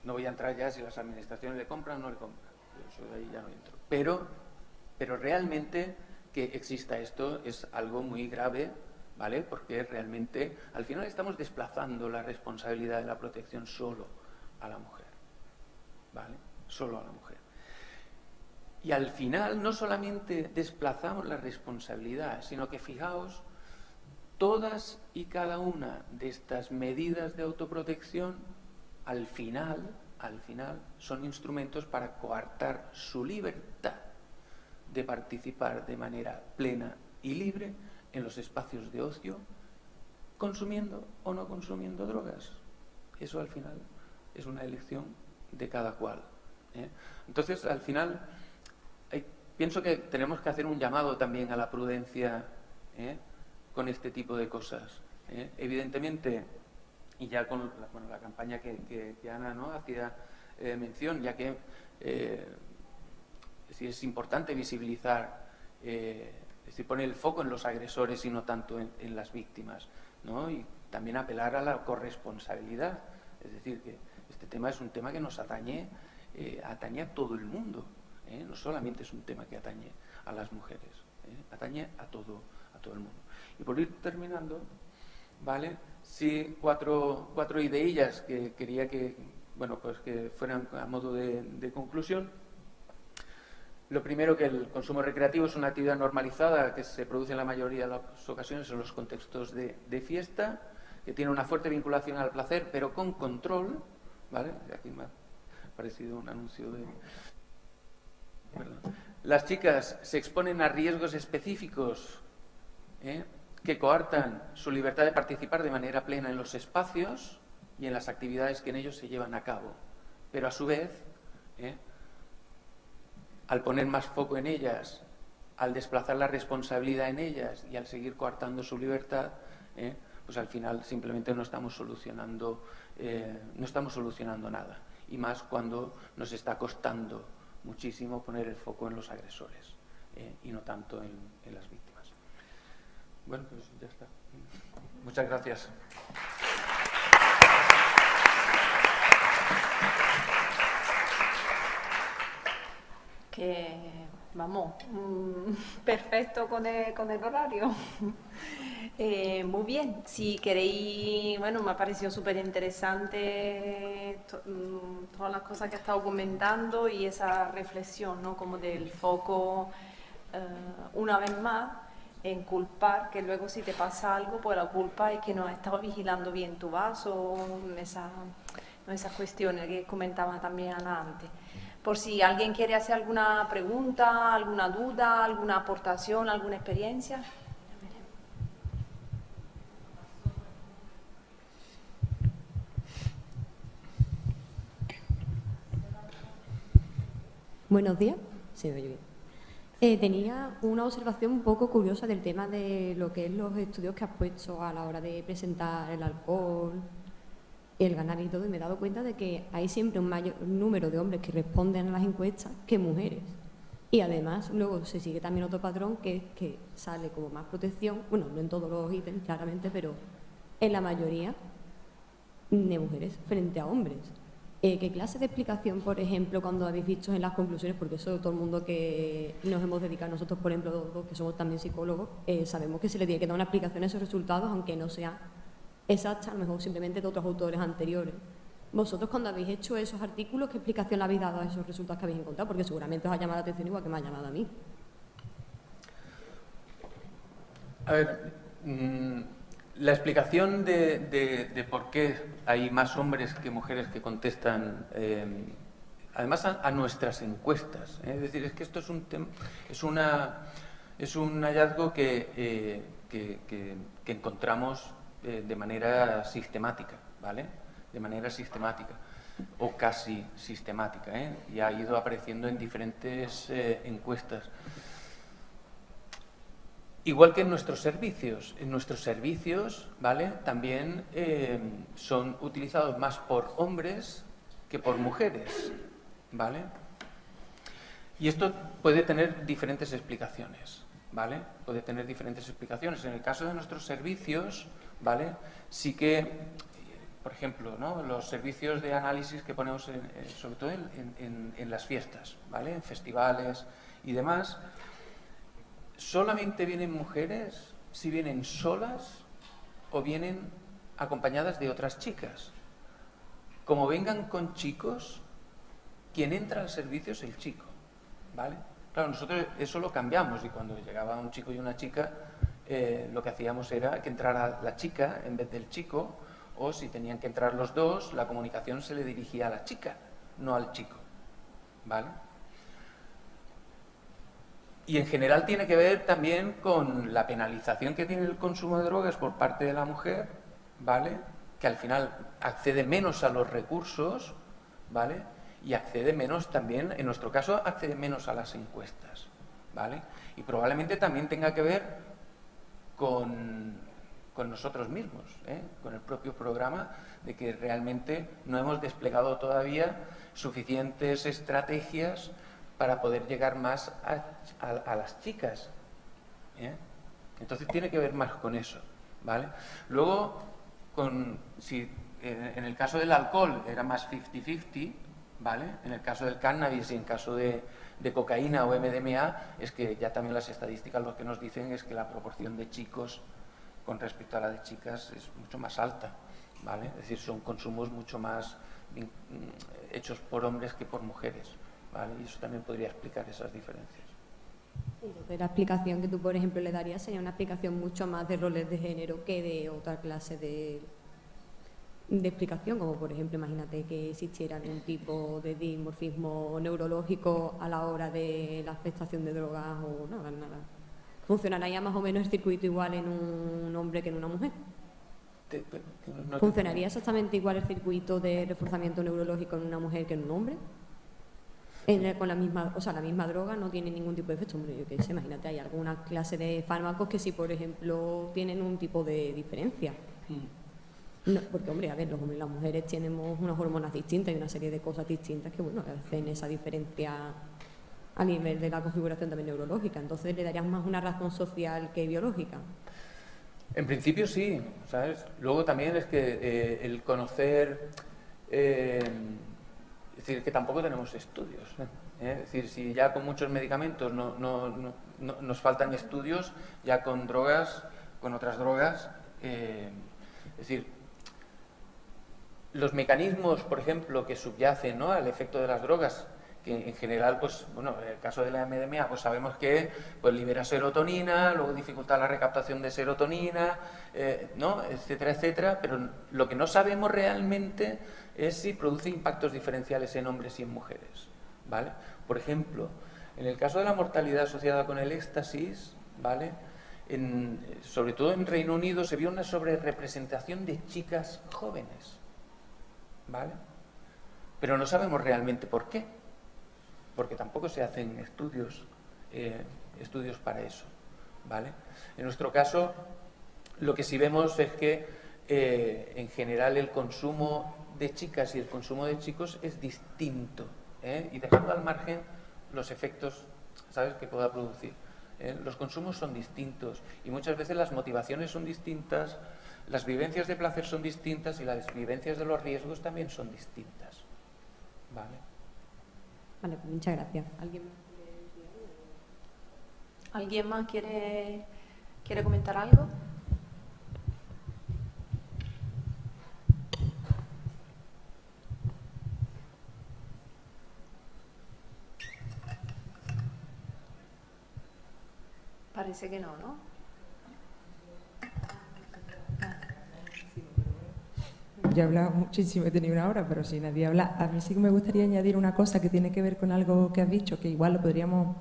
B: No voy a entrar ya si las administraciones le compran o no le compran, yo ahí ya no entro. Pero realmente que exista esto es algo muy grave, ¿vale? Porque realmente al final estamos desplazando la responsabilidad de la protección solo a la mujer, ¿vale? Solo a la mujer. Y al final no solamente desplazamos la responsabilidad, sino que fijaos, todas y cada una de estas medidas de autoprotección al final son instrumentos para coartar su libertad de participar de manera plena y libre en los espacios de ocio, consumiendo o no consumiendo drogas. Eso al final es una elección de cada cual. Entonces, al final, pienso que tenemos que hacer un llamado también a la prudencia con este tipo de cosas. Evidentemente, y ya con la campaña que Ana, ¿no?, hacía mención, ya que es importante visibilizar, es decir, poner el foco en los agresores y no tanto en las víctimas, ¿no? Y también apelar a la corresponsabilidad. Es decir, que este tema es un tema que nos atañe a todo el mundo, no solamente es un tema que atañe a las mujeres, atañe a todo el mundo. Y por ir terminando, ¿vale? Sí, cuatro ideillas que quería que fueran a modo de conclusión. Lo primero, que el consumo recreativo es una actividad normalizada que se produce en la mayoría de las ocasiones en los contextos de fiesta, que tiene una fuerte vinculación al placer, pero con control, ¿vale? Aquí me ha parecido un anuncio de... Perdón. Las chicas se exponen a riesgos específicos que coartan su libertad de participar de manera plena en los espacios y en las actividades que en ellos se llevan a cabo. Pero a su vez, al poner más foco en ellas, al desplazar la responsabilidad en ellas y al seguir coartando su libertad, pues al final simplemente no estamos solucionando nada. Y más cuando nos está costando muchísimo poner el foco en los agresores y no tanto en las víctimas. Bueno, pues ya está. Muchas gracias.
A: vamos, perfecto con el horario. Muy bien, si queréis, bueno, me ha parecido súper interesante todas las cosas que ha estado comentando y esa reflexión, ¿no? Como del foco, una vez más, en culpar, que luego si te pasa algo, pues la culpa es que no has estado vigilando bien tu vaso, esas cuestiones que comentaba también Ana antes. Por si alguien quiere hacer alguna pregunta, alguna duda, alguna aportación, alguna experiencia.
C: Buenos días, se me oye bien. Tenía una observación un poco curiosa del tema de lo que es los estudios que has puesto a la hora de presentar el alcohol, el cannabis y todo, y me he dado cuenta de que hay siempre un mayor número de hombres que responden a las encuestas que mujeres. Y además luego se sigue también otro patrón que es que sale como más protección, bueno, no en todos los ítems claramente, pero en la mayoría de mujeres frente a hombres. ¿Qué clase de explicación, por ejemplo, cuando habéis visto en las conclusiones, porque eso todo el mundo que nos hemos dedicado nosotros, por ejemplo, que somos también psicólogos, sabemos que se le tiene que dar una explicación a esos resultados, aunque no sea exacta, a lo mejor simplemente de otros autores anteriores? Vosotros, cuando habéis hecho esos artículos, ¿qué explicación le habéis dado a esos resultados que habéis encontrado? Porque seguramente os ha llamado la atención igual que me ha llamado a mí.
B: A ver, la explicación de por qué hay más hombres que mujeres que contestan, además a nuestras encuestas, es decir, es que esto es es un hallazgo que encontramos de manera sistemática, ¿vale? De manera sistemática o casi sistemática, y ha ido apareciendo en diferentes encuestas. Igual que en nuestros servicios, ¿vale? También son utilizados más por hombres que por mujeres, ¿vale? Y esto puede tener diferentes explicaciones, ¿vale? Puede tener diferentes explicaciones. En el caso de nuestros servicios, ¿vale? Sí que, por ejemplo, ¿no? Los servicios de análisis que ponemos, sobre todo en las fiestas, ¿vale? En festivales y demás. ¿Solamente vienen mujeres si vienen solas o vienen acompañadas de otras chicas? Como vengan con chicos, quien entra al servicio es el chico, ¿vale? Claro, nosotros eso lo cambiamos y cuando llegaba un chico y una chica, lo que hacíamos era que entrara la chica en vez del chico, o si tenían que entrar los dos, la comunicación se le dirigía a la chica, no al chico, ¿vale? Y en general tiene que ver también con la penalización que tiene el consumo de drogas por parte de la mujer, ¿vale? Que al final accede menos a los recursos, ¿vale? Y accede menos también, en nuestro caso, accede menos a las encuestas, ¿vale? Y probablemente también tenga que ver con nosotros mismos, con el propio programa, de que realmente no hemos desplegado todavía suficientes estrategias para poder llegar más a las chicas. Entonces tiene que ver más con eso, ¿vale? Luego, si en el caso del alcohol era más 50-50, ¿vale? En el caso del cannabis y en caso de cocaína o MDMA, es que ya también las estadísticas lo que nos dicen es que la proporción de chicos con respecto a la de chicas es mucho más alta, ¿vale? Es decir, son consumos mucho más hechos por hombres que por mujeres, ¿vale? Y eso también podría explicar esas diferencias.
C: Entonces, la explicación que tú, por ejemplo, le darías sería una explicación mucho más de roles de género que de otra clase de explicación, como por ejemplo, imagínate que existiera algún tipo de dimorfismo neurológico a la hora de la afectación de drogas o nada. ¿Funcionaría más o menos el circuito igual en un hombre que en una mujer? ¿Funcionaría exactamente igual el circuito de reforzamiento neurológico en una mujer que en un hombre? Con la misma, o sea, la misma droga no tiene ningún tipo de efecto. Hombre, yo qué sé, imagínate, hay alguna clase de fármacos que sí, por ejemplo, tienen un tipo de diferencia. No, porque, hombre, a ver, los hombres y las mujeres tenemos unas hormonas distintas y una serie de cosas distintas que, bueno, hacen esa diferencia a nivel de la configuración también neurológica. Entonces, ¿le darías más una razón social que biológica?
B: En principio sí, ¿sabes? Luego también es que el conocer... es decir, que tampoco tenemos estudios. Es decir, si ya con muchos medicamentos no nos faltan estudios, ya con drogas, con otras drogas, es decir, los mecanismos, por ejemplo, que subyacen, ¿no?, al efecto de las drogas, que en general, pues, bueno, en el caso de la MDMA, pues sabemos que pues libera serotonina, luego dificulta la recaptación de serotonina, ¿no?, etcétera, etcétera, pero lo que no sabemos realmente es si produce impactos diferenciales en hombres y en mujeres, ¿vale? Por ejemplo, en el caso de la mortalidad asociada con el éxtasis, ¿vale?, sobre todo en Reino Unido se vio una sobrerepresentación de chicas jóvenes, ¿vale? Pero no sabemos realmente por qué, porque tampoco se hacen estudios para eso, ¿vale? En nuestro caso, lo que sí vemos es que en general el consumo de chicas y el consumo de chicos es distinto, y dejando al margen los efectos, ¿sabes?, que pueda producir. Los consumos son distintos y muchas veces las motivaciones son distintas, las vivencias de placer son distintas y las vivencias de los riesgos también son distintas, ¿vale?
C: Vale, pues muchas gracias.
A: ¿Alguien más quiere comentar algo? Parece que no, ¿no?
D: Yo he hablado muchísimo, he tenido una hora, pero si nadie habla, a mí sí que me gustaría añadir una cosa que tiene que ver con algo que has dicho, que igual le podríamos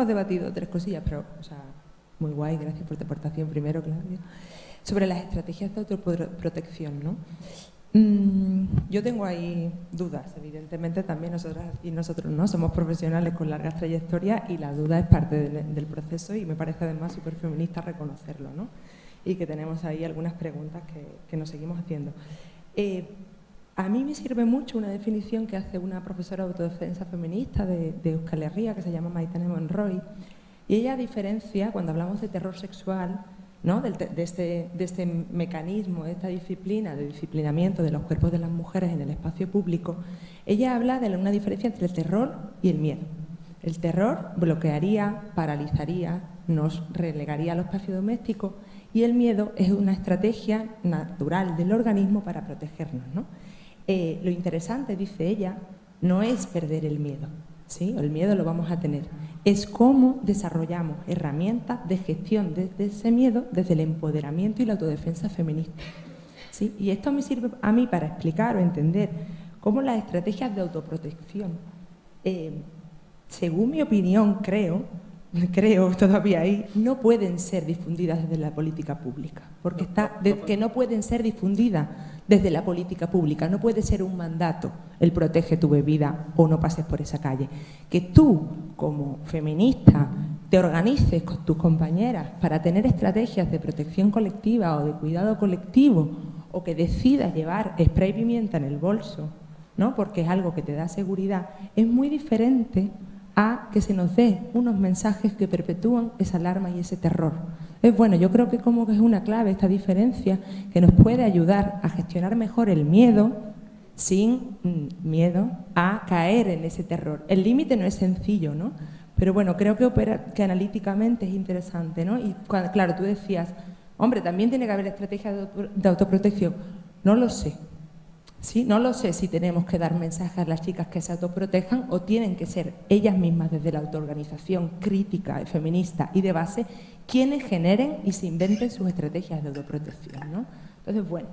D: debatir 3 cosillas, pero, o sea, muy guay, gracias por tu aportación primero, Claudia, sobre las estrategias de autoprotección, ¿no? Yo tengo ahí dudas, evidentemente también nosotras y nosotros no somos profesionales con largas trayectorias y la duda es parte del proceso y me parece además súper feminista reconocerlo, ¿no? Y que tenemos ahí algunas preguntas que nos seguimos haciendo. A mí me sirve mucho una definición que hace una profesora de autodefensa feminista de Euskal Herria, que se llama Maitane Monroy, y ella diferencia, cuando hablamos de terror sexual, ¿no?, de este mecanismo, de esta disciplina, de disciplinamiento de los cuerpos de las mujeres en el espacio público, ella habla de una diferencia entre el terror y el miedo. El terror bloquearía, paralizaría, nos relegaría al espacio doméstico y el miedo es una estrategia natural del organismo para protegernos, ¿no? Lo interesante, dice ella, no es perder el miedo, ¿sí? El miedo lo vamos a tener. Es cómo desarrollamos herramientas de gestión de ese miedo desde el empoderamiento y la autodefensa feminista, ¿sí? Y esto me sirve a mí para explicar o entender cómo las estrategias de autoprotección, según mi opinión, creo todavía ahí, no pueden ser difundidas desde la política pública, porque que no pueden ser difundidas desde la política pública, no puede ser un mandato, el protege tu bebida o no pases por esa calle. Que tú, como feminista, te organices con tus compañeras para tener estrategias de protección colectiva o de cuidado colectivo, o que decidas llevar spray pimienta en el bolso, ¿no?, porque es algo que te da seguridad, es muy diferente a que se nos dé unos mensajes que perpetúan esa alarma y ese terror. Bueno, yo creo que como que es una clave esta diferencia que nos puede ayudar a gestionar mejor el miedo sin miedo a caer en ese terror. El límite no es sencillo, ¿no? Pero bueno, creo que analíticamente es interesante, ¿no? Y claro, tú decías, hombre, también tiene que haber estrategias de autoprotección. No lo sé. Sí, no lo sé si tenemos que dar mensajes a las chicas que se autoprotejan o tienen que ser ellas mismas desde la autoorganización crítica, feminista y de base quienes generen y se inventen sus estrategias de autoprotección, ¿no? Entonces, bueno,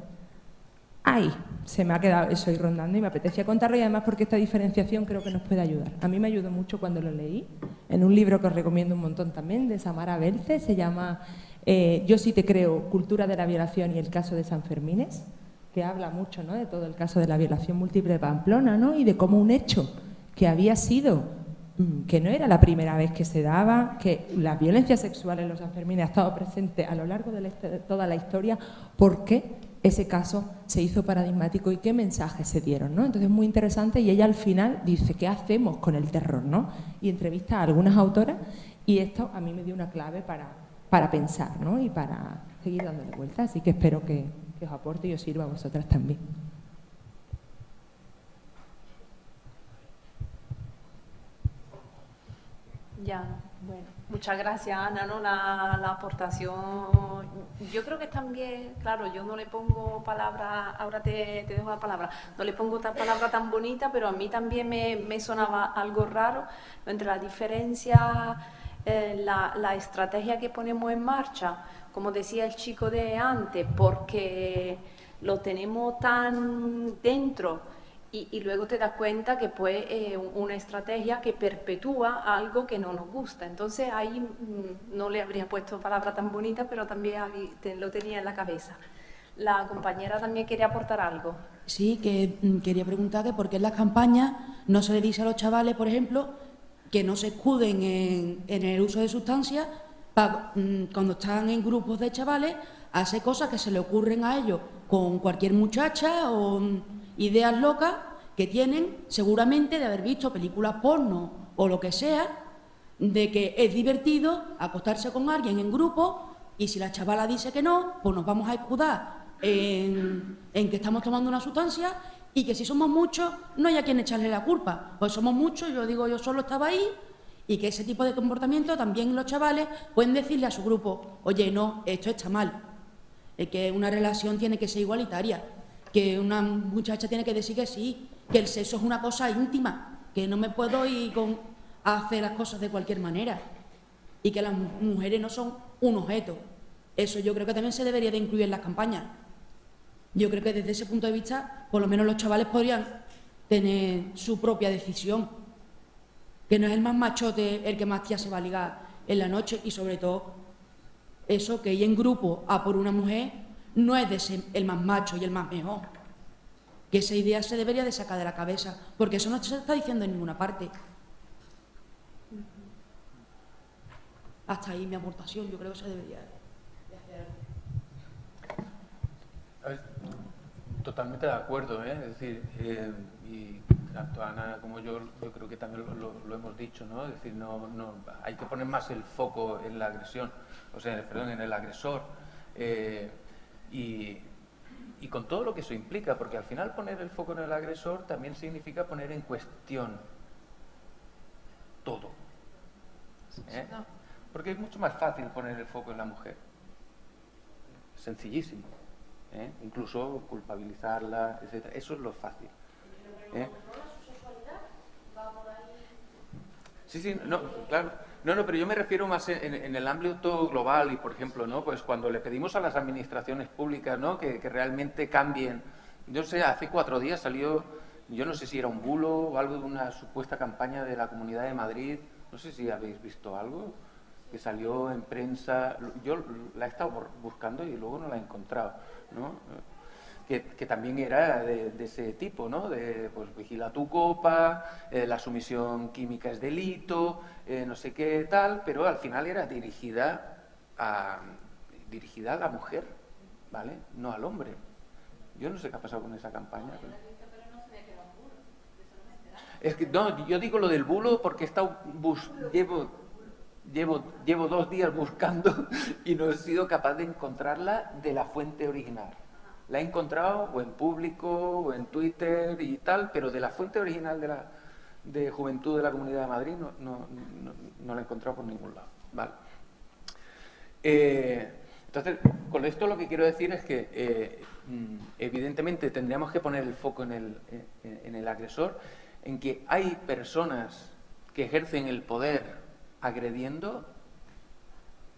D: ahí se me ha quedado eso ahí rondando y me apetecía contarlo y además porque esta diferenciación creo que nos puede ayudar. A mí me ayudó mucho cuando lo leí en un libro que os recomiendo un montón también de Samara Belce, se llama Yo sí te creo, cultura de la violación y el caso de San Fermines, que habla mucho, ¿no?, de todo el caso de la violación múltiple de Pamplona, ¿no?, y de cómo un hecho que había sido, que no era la primera vez que se daba, que la violencia sexual en los Sanfermines ha estado presente a lo largo de toda la historia, por qué ese caso se hizo paradigmático y qué mensajes se dieron, ¿no? Entonces es muy interesante y ella al final dice, ¿qué hacemos con el terror, ¿no? Y entrevista a algunas autoras y esto a mí me dio una clave para pensar, ¿no?, y para seguir dándole vueltas, así que espero que os aporte y os sirva a vosotras también.
A: Ya, bueno, muchas gracias, Ana, ¿no? La aportación. Yo creo que también, claro, yo no le pongo palabra, ahora te dejo la palabra, no le pongo esta palabra tan bonita, pero a mí también me sonaba algo raro entre la diferencia, la estrategia que ponemos en marcha, como decía el chico de antes, porque lo tenemos tan dentro. Y luego te das cuenta que pues una estrategia que perpetúa algo que no nos gusta. Entonces ahí no le habría puesto palabra tan bonita, pero también lo tenía en la cabeza. La compañera también quería aportar algo.
E: Sí, que quería preguntar que por qué en las campañas no se le dice a los chavales, por ejemplo, que no se escuden en el uso de sustancias cuando están en grupos de chavales, hacer cosas que se le ocurren a ellos con cualquier muchacha o ideas locas que tienen seguramente de haber visto películas porno o lo que sea, de que es divertido acostarse con alguien en grupo y si la chavala dice que no, pues nos vamos a escudar en que estamos tomando una sustancia y que si somos muchos no hay a quien echarle la culpa. Pues somos muchos, yo digo, yo solo estaba ahí, y que ese tipo de comportamiento también los chavales pueden decirle a su grupo, oye, no, esto está mal, que una relación tiene que ser igualitaria, que una muchacha tiene que decir que sí, que el sexo es una cosa íntima, que no me puedo ir a hacer las cosas de cualquier manera y que las mujeres no son un objeto. Eso yo creo que también se debería de incluir en las campañas. Yo creo que desde ese punto de vista, por lo menos los chavales podrían tener su propia decisión, que no es el más machote el que más tía se va a ligar en la noche, y sobre todo eso, que ir en grupo a por una mujer no es de ser el más macho y el más mejor, que esa idea se debería de sacar de la cabeza, porque eso no se está diciendo en ninguna parte. Hasta ahí mi aportación, yo creo que se debería de hacer.
B: A ver, totalmente de acuerdo, ¿eh? Es decir, y tanto Ana como yo creo que también lo hemos dicho, ¿no? Es decir, no hay que poner más el foco en la agresión, o sea, perdón, en el agresor, y con todo lo que eso implica, porque al final poner el foco en el agresor también significa poner en cuestión todo, ¿eh? Porque es mucho más fácil poner el foco en la mujer, sencillísimo, ¿eh? Incluso culpabilizarla, etcétera. Eso es lo fácil, ¿eh? Sí, no, claro. No, pero yo me refiero más en el ámbito global y, por ejemplo, ¿no? Pues cuando le pedimos a las administraciones públicas, ¿no? que realmente cambien. Yo sé, hace 4 días salió, yo no sé si era un bulo o algo de una supuesta campaña de la Comunidad de Madrid, no sé si habéis visto algo, que salió en prensa. Yo la he estado buscando y luego no la he encontrado, ¿no? Que también era de ese tipo, ¿no? De, pues, vigila tu copa, la sumisión química es delito, no sé qué tal, pero al final era dirigida a la mujer, ¿vale? No al hombre. Yo no sé qué ha pasado con esa campaña. Es que, no, yo digo lo del bulo porque he estado llevo 2 días buscando y no he sido capaz de encontrarla de la fuente original. La he encontrado o en Público o en Twitter y tal, pero de la fuente original de Juventud de la Comunidad de Madrid no la he encontrado por ningún lado, ¿vale? Entonces, con esto lo que quiero decir es que evidentemente tendríamos que poner el foco en el agresor, en que hay personas que ejercen el poder agrediendo,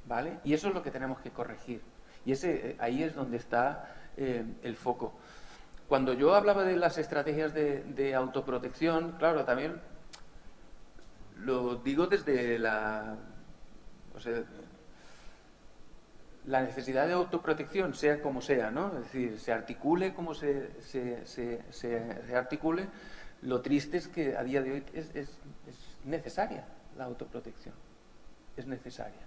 B: ¿vale? Y eso es lo que tenemos que corregir. Y ahí es donde está el foco. Cuando yo hablaba de las estrategias de autoprotección, claro, también lo digo desde la necesidad de autoprotección, sea como sea, ¿no? Es decir, se articule como se articule, lo triste es que a día de hoy es necesaria la autoprotección. Es necesaria,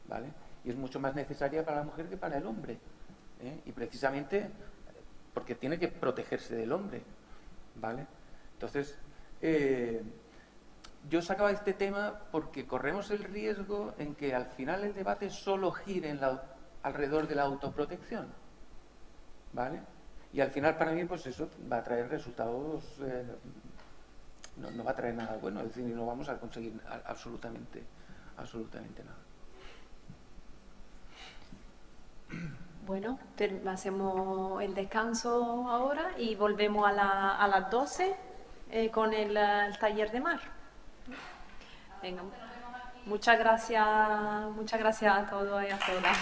B: ¿vale? Y es mucho más necesaria para la mujer que para el hombre, ¿eh? Y precisamente porque tiene que protegerse del hombre, ¿vale? Entonces, yo sacaba este tema porque corremos el riesgo en que al final el debate solo gire alrededor de la autoprotección, ¿vale? Y al final para mí pues eso va a traer resultados no va a traer nada bueno, es decir, no vamos a conseguir absolutamente nada.
A: Bueno, hacemos el descanso ahora y volvemos a las 12 con el taller de mar. Venga, muchas gracias a todos y a todas.